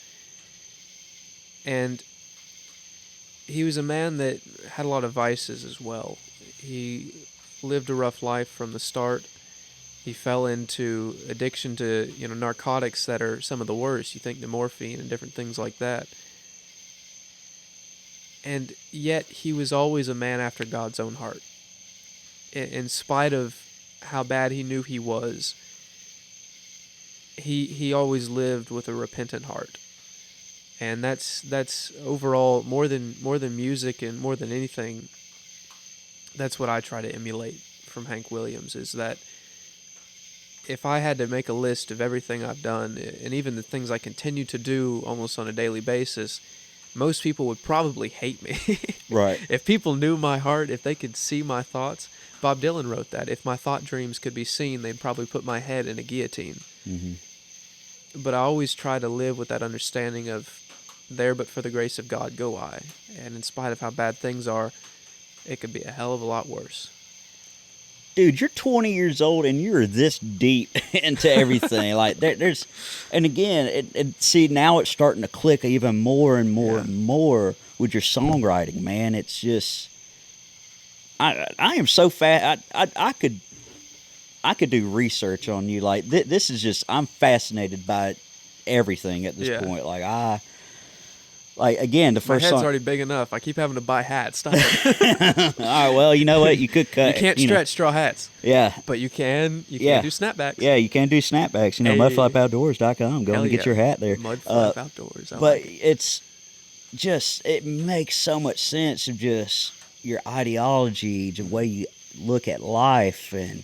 And he was a man that had a lot of vices as well. He lived a rough life from the start. He fell into addiction to, narcotics that are some of the worst. You think to morphine and different things like that. And yet he was always a man after God's own heart. In spite of how bad he knew he was, he always lived with a repentant heart. And that's overall, more than music and more than anything, that's what I try to emulate from Hank Williams, is that if I had to make a list of everything I've done, and even the things I continue to do almost on a daily basis, most people would probably hate me. Right. If people knew my heart, if they could see my thoughts. Bob Dylan wrote that. If my thought dreams could be seen, they'd probably put my head in a guillotine. Mm-hmm. But I always try to live with that understanding of, there but for the grace of God go I. And in spite of how bad things are, it could be a hell of a lot worse. Dude, you're 20 years old and you're this deep into everything. Like there's, and again, see, now it's starting to click even more and more and more with your songwriting, man. It's just, I am so fast. I could do research on you. Like this is just, I'm fascinated by everything at this point. Like again, the first My head's song already big enough. I keep having to buy hats. Stop it. All right, well, you know what? You could cut. You can't stretch straw hats. Yeah. But you can do snapbacks. Yeah, you can do snapbacks. Hey. Mudflapoutdoors.com. Go and get your hat there. Mudflap Outdoors. But it's just, it makes so much sense of just your ideology, the way you look at life, and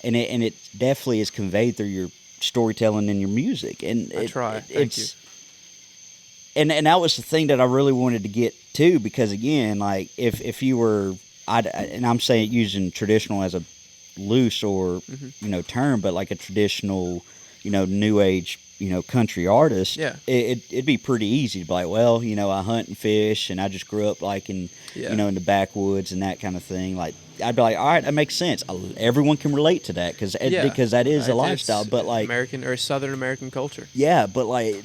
it definitely is conveyed through your storytelling and your music. And I try. Thank you. And that was the thing that I really wanted to get to, because again, like if you were, and I'm saying using traditional as a loose or term, but like a traditional, new age, country artist, it'd be pretty easy to be like, well, I hunt and fish, and I just grew up like in in the backwoods and that kind of thing. Like I'd be like, all right, that makes sense. Everyone can relate to that because that is a lifestyle. But like American or Southern American culture. Yeah, but like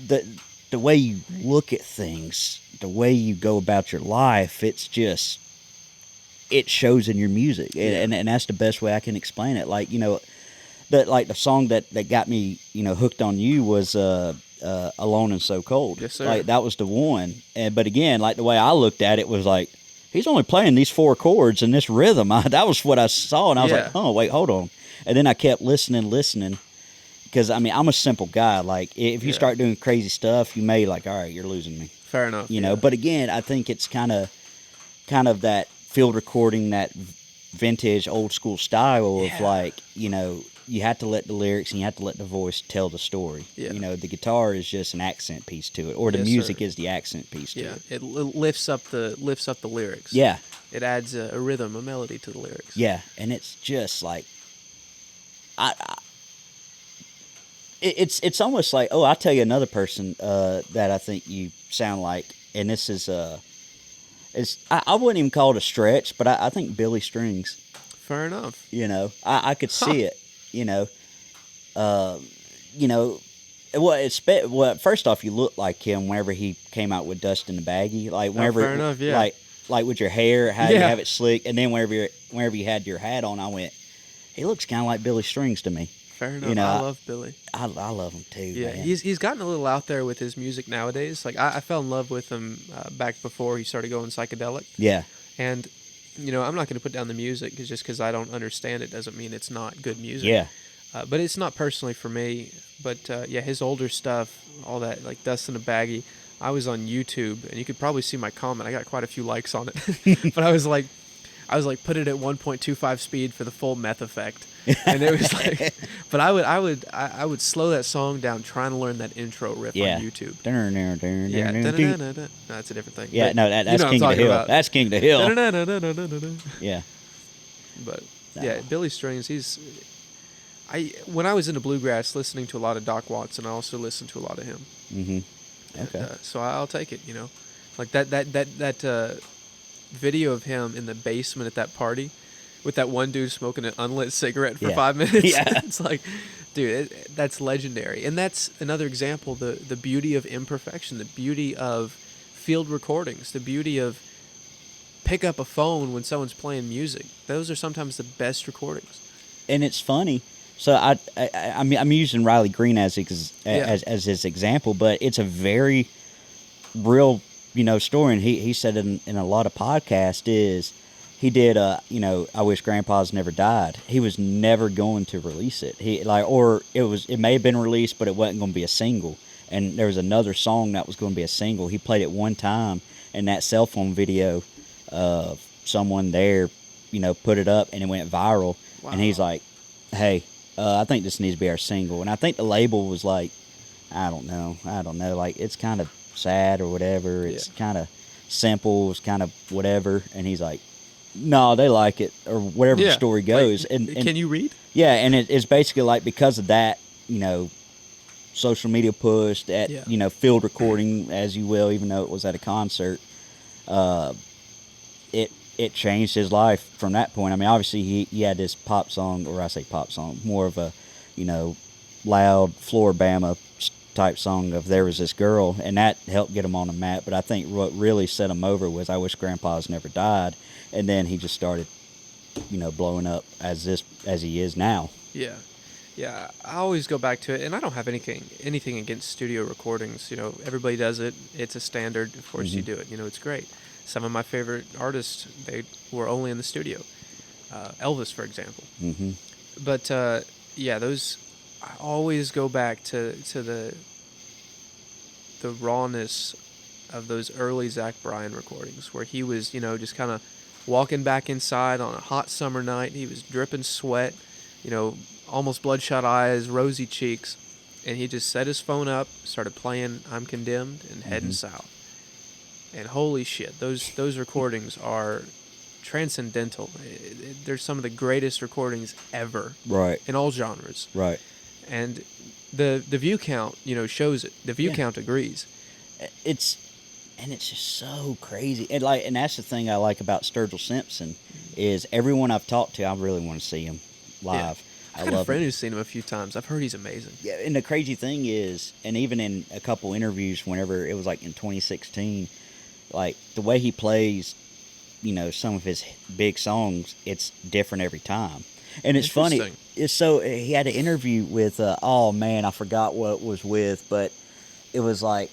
the way you look at things, the way you go about your life, it's just, it shows in your music, and that's the best way I can explain it. Like the song that got me hooked on you was Alone and So Cold. Yes, sir. Like that was the one. But again, like the way I looked at it was like, he's only playing these 4 chords in this rhythm. That was what I saw, and I was like, oh wait, hold on. And then I kept listening. Because, I mean, I'm a simple guy. Like, if you start doing crazy stuff, you may, like, all right, you're losing me. Fair enough. But again, I think it's kind of that field recording, that vintage, old school style of, like, you have to let the lyrics and you have to let the voice tell the story. Yeah. The guitar is just an accent piece to it, or the music is the accent piece to it. It lifts up the lyrics. Yeah. It adds a rhythm, a melody to the lyrics. Yeah, and it's just, like, It's almost like, I'll tell you another person that I think you sound like, and this is I wouldn't even call it a stretch, but I think Billy Strings. Fair enough. I could see it. You know, uh, you know, well, first off, you look like him whenever he came out with Dust in the Baggie. Like whenever, fair enough, yeah. like with your hair, how you Yeah. have it slick, and then whenever you had your hat on, I went, he looks kind of like Billy Strings to me. Fair enough. I love Billy. I love him too. Yeah, man. he's gotten a little out there with his music nowadays. Like I fell in love with him back before he started going psychedelic. Yeah. And I'm not going to put down the music just because I don't understand it doesn't mean it's not good music. Yeah. But it's not personally for me. But yeah, his older stuff, all that, like Dust in a Baggie. I was on YouTube, and you could probably see my comment. I got quite a few likes on it. But I was like, put it at 1.25 speed for the full meth effect, and it was like, but I would slow that song down trying to learn that intro riff on YouTube. Yeah, no, that's a different thing. Yeah, but no, that's King of the Hill. That's King of the Hill. Yeah, but yeah, Billy Strings. When I was into bluegrass, listening to a lot of Doc Watson, I also listened to a lot of him. Mm-hmm. Okay. And, so I'll take it. Like that video of him in the basement at that party with that one dude smoking an unlit cigarette for 5 minutes. Yeah. It's like, dude, that's legendary. And that's another example, the beauty of imperfection, the beauty of field recordings, the beauty of pick up a phone when someone's playing music. Those are sometimes the best recordings. And it's funny. So I'm using Riley Green as his example, but it's a very real story. And he said in a lot of podcasts is he did I Wish Grandpa's Never Died. He was never going to release it. It may have been released, but it wasn't going to be a single. And there was another song that was going to be a single. He played it one time, and that cell phone video of someone there, put it up, and it went viral. Wow. And he's like, hey, I think this needs to be our single. And I think the label was like, I don't know. Like, it's kind of sad or whatever. It's kind of simple. It's kind of whatever. And he's like, no, they like it, or whatever the story goes. Like, and can you read? Yeah, and it's basically like because of that, social media push, that field recording, as you will, even though it was at a concert, it changed his life from that point. I mean, obviously he had this pop song, or I say pop song, more of a loud Floribama type song of There Was This Girl, and that helped get him on the map. But I think what really set him over was I Wish Grandpa's Never Died, and then he just started blowing up as he is now. Yeah, I always go back to it, and I don't have anything against studio recordings. Everybody does it. It's a standard. Of course, you do it. It's great. Some of my favorite artists, they were only in the studio. Elvis, for example. Mm-hmm. But those, I always go back to the rawness of those early Zach Bryan recordings, where he was just kind of walking back inside on a hot summer night. He was dripping sweat, almost bloodshot eyes, rosy cheeks, and he just set his phone up, started playing I'm Condemned and Heading South. And holy shit, those recordings are transcendental. They're some of the greatest recordings ever. Right. In all genres. Right. And the view count, shows it. The view count agrees. It's just so crazy. And that's the thing I like about Sturgill Simpson is everyone I've talked to, I really want to see him live. Yeah. I've got a friend who's seen him a few times. I've heard he's amazing. Yeah, and the crazy thing is, and even in a couple interviews, whenever it was like in 2016, like the way he plays, some of his big songs, it's different every time. And it's funny. He had an interview with, I forgot what it was with, but it was like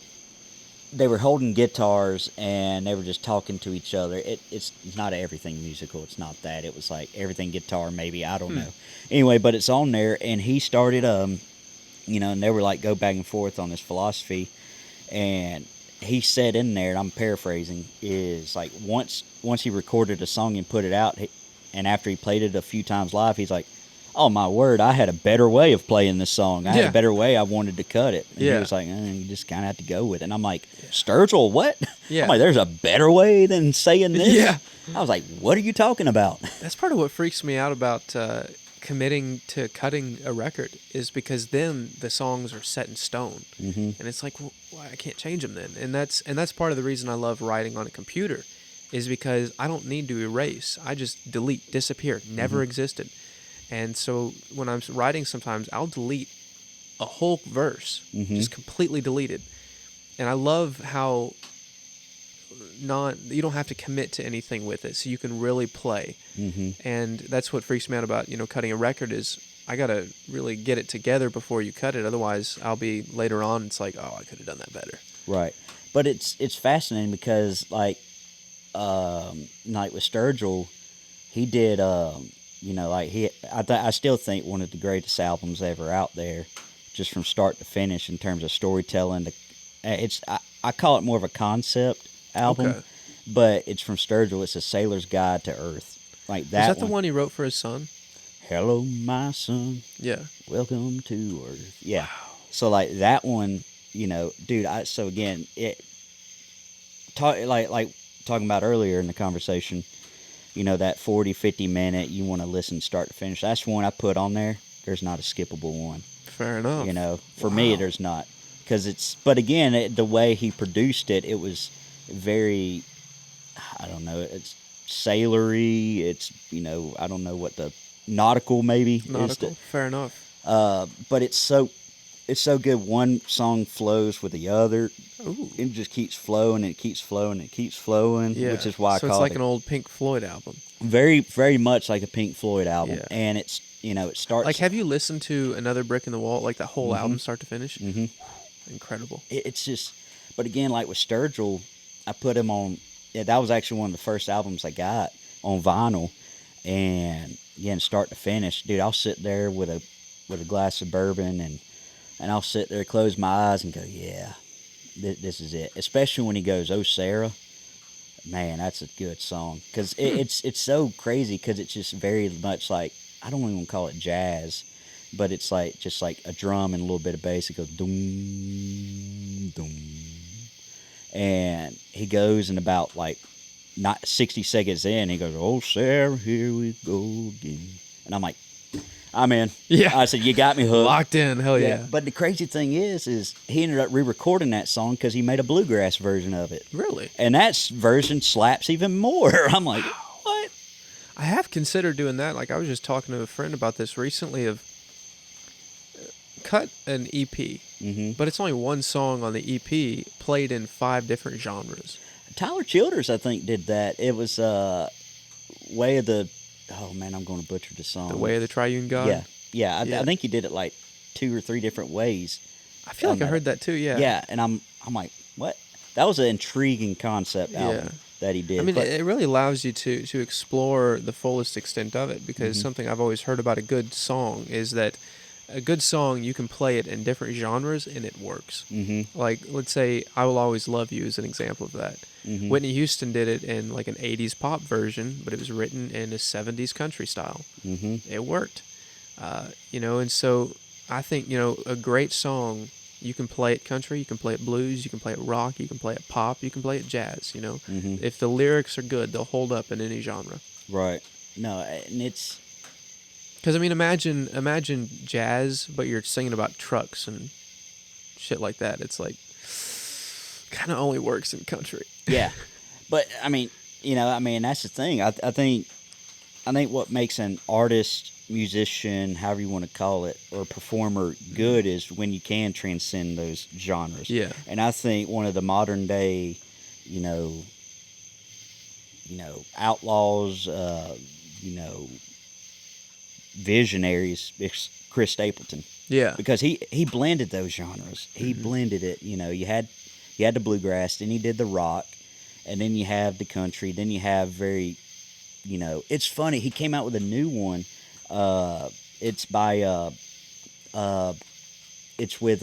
they were holding guitars and they were just talking to each other. It's not everything musical. It's not that. It was like everything guitar, maybe. I don't know. Anyway, but it's on there, and he started, and they were like go back and forth on his philosophy, and he said in there, and I'm paraphrasing, is like once he recorded a song and put it out, and after he played it a few times live, he's like, oh my word, I had a better way of playing this song. I had a better way I wanted to cut it. And he was like, you just kind of have to go with it. And I'm like, Sturgill, what? Yeah. I'm like, there's a better way than saying this? Yeah. I was like, what are you talking about? That's part of what freaks me out about committing to cutting a record, is because then the songs are set in stone. And it's like, well, I can't change them then. And that's part of the reason I love writing on a computer, is because I don't need to erase. I just delete, disappear, never existed. And so when I'm writing, sometimes I'll delete a whole verse, just completely deleted. And I love how you don't have to commit to anything with it, so you can really play. And that's what freaks me out about cutting a record is I gotta really get it together before you cut it. Otherwise, I'll be later on. It's like, oh, I could have done that better. Right. But it's fascinating because like with Sturgill, he did I still think one of the greatest albums ever out there, just from start to finish in terms of storytelling. I call it more of a concept album, Okay. but it's from Sturgill. It's A Sailor's Guide to Earth. Like that. Is that the one he wrote for his son? Hello, my son. Yeah. Welcome to Earth. Yeah. Wow. So like that one, dude. So again, talking about earlier in the conversation, that 40, 50 minute you want to listen start to finish. That's one I put on there. There's not a skippable one. Fair enough. For me, there's not. But again, the way he produced it, it was very, I don't know, it's sailory. It's, I don't know what the nautical maybe is. Fair enough. But it's so good. One song flows with the other. Ooh. It just keeps flowing and it keeps flowing and it keeps flowing, which is why I call it. So it's like an old Pink Floyd album. Very, very much like a Pink Floyd album. Yeah. And it's, it starts. Like, have you listened to Another Brick in the Wall, like that whole album start to finish? Incredible. It's just, but again, like with Sturgill, I put him on, that was actually one of the first albums I got on vinyl. And again, start to finish, dude, I'll sit there with a glass of bourbon and I'll sit there, close my eyes and go, yeah, this is it. Especially when he goes, "Oh, Sarah," man, that's a good song. Because it's so crazy because it's just very much like, I don't even call it jazz, but it's like just like a drum and a little bit of bass. It goes, doom, doom. And he goes and about like not 60 seconds in, he goes, "Oh, Sarah, here we go again." And I'm like, I'm in. Yeah. I said, you got me hooked. Locked in. Hell yeah. But the crazy thing is he ended up re-recording that song because he made a bluegrass version of it. Really? And that version slaps even more. I'm like, what? I have considered doing that. Like, I was just talking to a friend about this recently of cut an EP, but it's only one song on the EP played in 5 different genres. Tyler Childers, I think, did that. It was Way of the... Oh, man, I'm going to butcher the song. The Way of the Triune God? Yeah. I think he did it like 2 or 3 different ways. I feel like I heard that too, yeah. Yeah, and I'm like, what? That was an intriguing concept album that he did. I mean, it really allows you to explore the fullest extent of it, because something I've always heard about a good song is that a good song, you can play it in different genres and it works. Like, let's say I Will Always Love You is an example of that. Whitney Houston did it in like an 80s pop version, but it was written in a 70s country style. It worked. And so I think, a great song, you can play it country, you can play it blues, you can play it rock, you can play it pop, you can play it jazz, If the lyrics are good, they'll hold up in any genre. Right. No, and it's... Because, I mean, imagine jazz, but you're singing about trucks and shit like that. It's like, kind of only works in country. Yeah. But, I mean, that's the thing. I think what makes an artist, musician, however you want to call it, or performer good is when you can transcend those genres. Yeah. And I think one of the modern day, outlaws, visionaries is Chris Stapleton. Yeah. Because he blended those genres. He blended it. You had the bluegrass, then he did the rock, and then you have the country, then you have very, it's funny. He came out with a new one. It's by it's with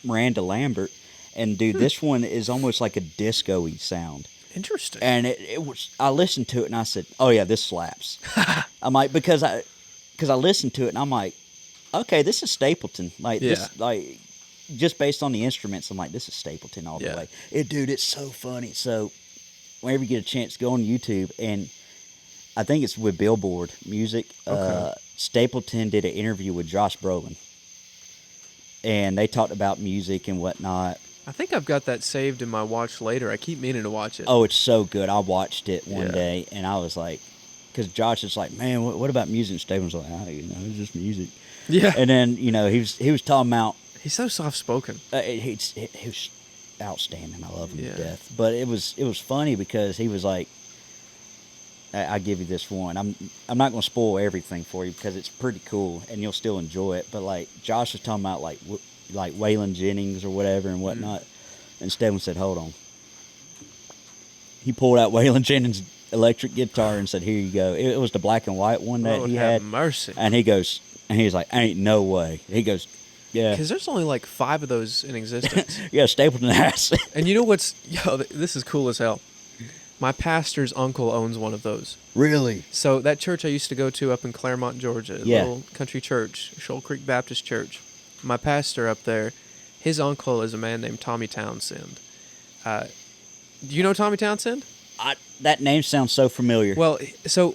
Miranda Lambert, and dude, this one is almost like a disco-y sound. Interesting. And it was. I listened to it and I said, "Oh yeah, this slaps." I'm like, because I listened to it and I'm like, okay, this is Stapleton. Like this, like just based on the instruments, I'm like, this is Stapleton all the way. Dude, it's so funny. So whenever you get a chance, go on YouTube, and I think it's with Billboard Music. Okay. Stapleton did an interview with Josh Brolin, and they talked about music and whatnot. I think I've got that saved in my watch later. I keep meaning to watch it. Oh, it's so good. I watched it one Yeah. day, and I was like, because Josh is like, man, what about music? And Steven's like, it's just music. Yeah. And then he was talking about He's so soft spoken. he was outstanding. I love him Yeah. to death. But it was funny because he was like, I give you this one. I'm not going to spoil everything for you because it's pretty cool and you'll still enjoy it. But like Josh was talking about like Waylon Jennings or whatever and whatnot, and Steven said, "Hold on." He pulled out Waylon Jennings' electric guitar and said, "Here you go." It was the black and white one that Lord he have had. mercy. And he's like, "Ain't no way." He goes, "Yeah." Because there's only like 5 of those in existence. Yeah, Stapleton has. And you know this is cool as hell. My pastor's uncle owns one of those. Really? So that church I used to go to up in Claremont, Georgia, a little country church, Shoal Creek Baptist Church. My pastor up there, his uncle is a man named Tommy Townsend. Do you know Tommy Townsend? That name sounds so familiar. Well, so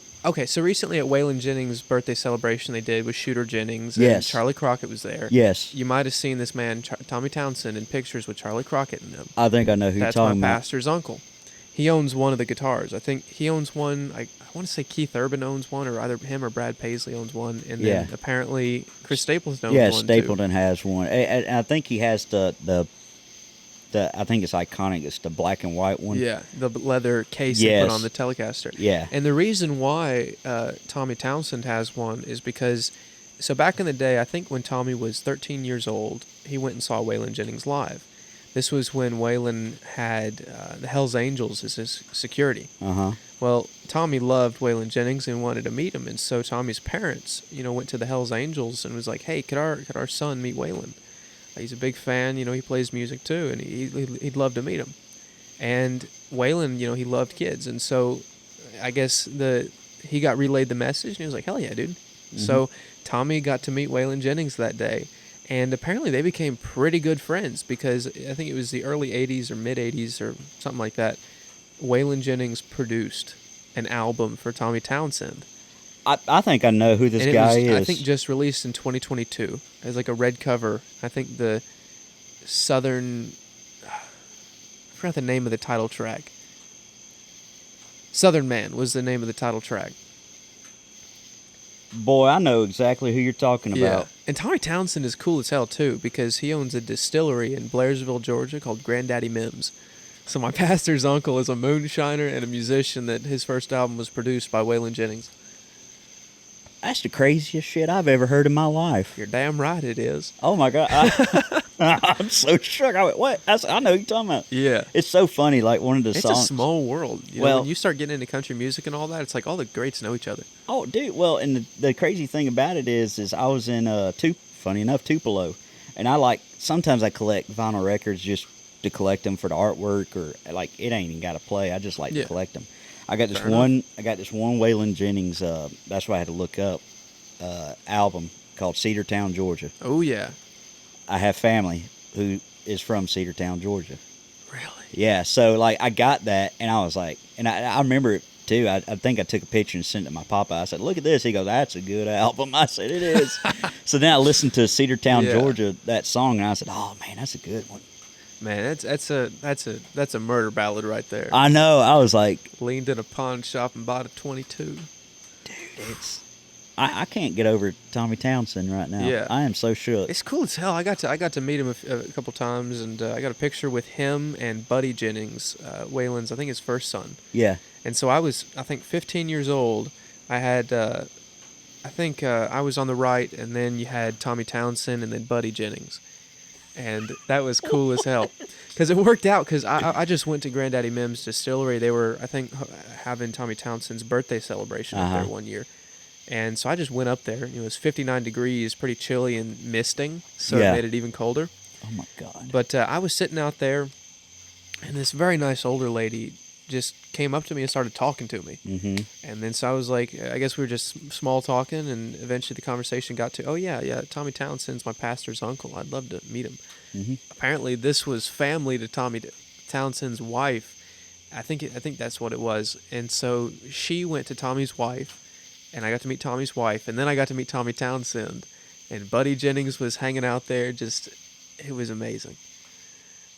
recently at Waylon Jennings' birthday celebration they did with Shooter Jennings, and Yes. Charlie Crockett was there. Yes. You might have seen this man, Tommy Townsend, in pictures with Charlie Crockett in them. I think I know who you're That's talking my about. pastor's uncle. He owns one of the guitars. I think he owns one. I want to say Keith Urban owns one, or either him or Brad Paisley owns one. And then apparently Chris Stapleton owns one. Yeah, Stapleton has one. And I think he has the I think it's iconic. It's the black and white one. Yeah, the leather case they put on the Telecaster. Yeah. And the reason why Tommy Townsend has one is because, so back in the day, I think when Tommy was 13 years old, he went and saw Waylon Jennings live. This was when Waylon had the Hells Angels as his security. Uh-huh. Well, Tommy loved Waylon Jennings and wanted to meet him, and so Tommy's parents, went to the Hells Angels and was like, "Hey, could our son meet Waylon? He's a big fan. He plays music too, and he'd love to meet him." And Waylon, he loved kids, and so I guess he got relayed the message, and he was like, "Hell yeah, dude!" Mm-hmm. So Tommy got to meet Waylon Jennings that day. And apparently they became pretty good friends because I think it was the early 80s or mid 80s or something like that. Waylon Jennings produced an album for Tommy Townsend. I think I know who this guy is. I think just released in 2022 as like a red cover. I think the Southern... I forgot the name of the title track. Southern Man was the name of the title track. Boy, I know exactly who you're talking about. And Tommy Townsend is cool as hell, too, because he owns a distillery in Blairsville, Georgia called Granddaddy Mims. So my pastor's uncle is a moonshiner and a musician that his first album was produced by Waylon Jennings. That's the craziest shit I've ever heard in my life. You're damn right it is. Oh, my God. I'm so shook. I went, what? I know who you're talking about. Yeah. It's so funny, like one of the songs. It's a small world. When you start getting into country music and all that, it's like all the greats know each other. Oh, dude. Well, and the crazy thing about it is I was in, funny enough, Tupelo. And sometimes I collect vinyl records just to collect them for the artwork or, like, it ain't even got to play. I just like to collect them. I got this one Waylon Jennings, that's what I had to look up, album called Cedartown, Georgia. Oh, yeah. I have family who is from Cedartown, Georgia. Really? Yeah, so, like, I got that, and I was like, and I remember it, too. I think I took a picture and sent it to my papa. I said, look at this. He goes, that's a good album. I said, it is. So then I listened to Cedartown, Georgia, that song, and I said, oh, man, that's a good one. Man, that's a murder ballad right there. I know. I was like... Leaned in a pawn shop and bought a 22. Dude, it's... I can't get over Tommy Townsend right now. Yeah. I am so shook. It's cool as hell. I got to meet him a couple times, and I got a picture with him and Buddy Jennings, Waylon's, I think his first son. Yeah. And so I was, 15 years old. I had, I was on the right, and then you had Tommy Townsend and then Buddy Jennings. And that was cool as hell. Because it worked out, because I just went to Granddaddy Mims Distillery. They were, I think, having Tommy Townsend's birthday celebration up there one year. And so I just went up there. It was 59 degrees, pretty chilly and misting, so it made it even colder. Oh, my God. But I was sitting out there, and this very nice older lady just came up to me and started talking to me. Mm-hmm. And then so I was like, I guess we were just small talking, and eventually the conversation got to, oh, yeah, Tommy Townsend's my pastor's uncle. I'd love to meet him. Mm-hmm. Apparently this was family to Tommy Townsend's wife. I think that's what it was. And so she went to Tommy's wife, and I got to meet Tommy's wife, and then I got to meet Tommy Townsend, and Buddy Jennings was hanging out there. It was amazing.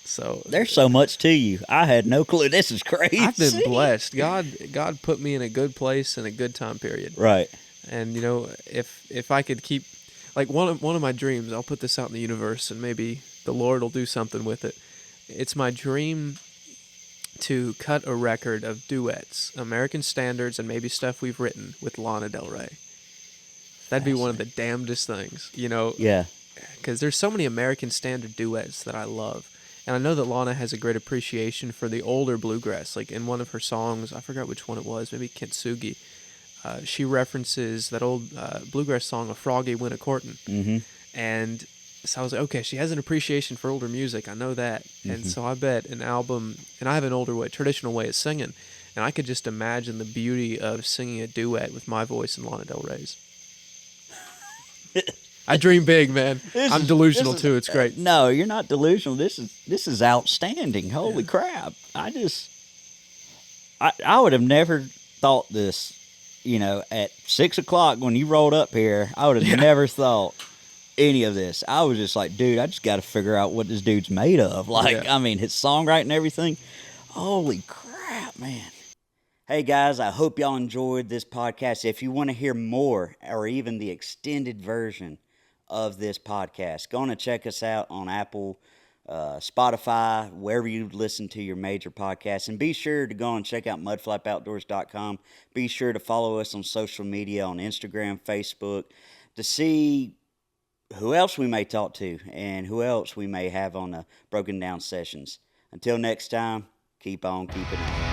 So There's so much to you. I had no clue. This is crazy. I've been blessed. God put me in a good place in a good time period. Right. And if I could keep, like, one of my dreams, I'll put this out in the universe, and maybe the Lord will do something with it. It's my dream to cut a record of duets, American standards, and maybe stuff we've written with Lana Del Rey. That'd be one of the damnedest things, Yeah. because there's so many American standard duets that I love. And I know that Lana has a great appreciation for the older bluegrass. Like in one of her songs, I forgot which one it was, maybe Kintsugi, she references that old bluegrass song, A Froggy Went A-Courtin'. Mm-hmm. And so I was like, okay, she has an appreciation for older music. I know that. Mm-hmm. And so I bet an album, and I have an older way, traditional way of singing, and I could just imagine the beauty of singing a duet with my voice and Lana Del Rey's. I dream big, man. I'm delusional too. It's great. No, you're not delusional. This is outstanding. Holy crap! I would have never thought this. At 6 o'clock when you rolled up here, I would have never thought any of this. I was just like, dude, I just got to figure out what this dude's made of. Like, I mean, his songwriting and everything. Holy crap, man. Hey guys, I hope y'all enjoyed this podcast. If you want to hear more or even the extended version of this podcast, go on and check us out on Apple, Spotify, wherever you listen to your major podcasts. And be sure to go and check out mudflapoutdoors.com. Be sure to follow us on social media, on Instagram, Facebook, to see who else we may talk to and who else we may have on the Broken Down sessions. Until next time, keep on keeping on.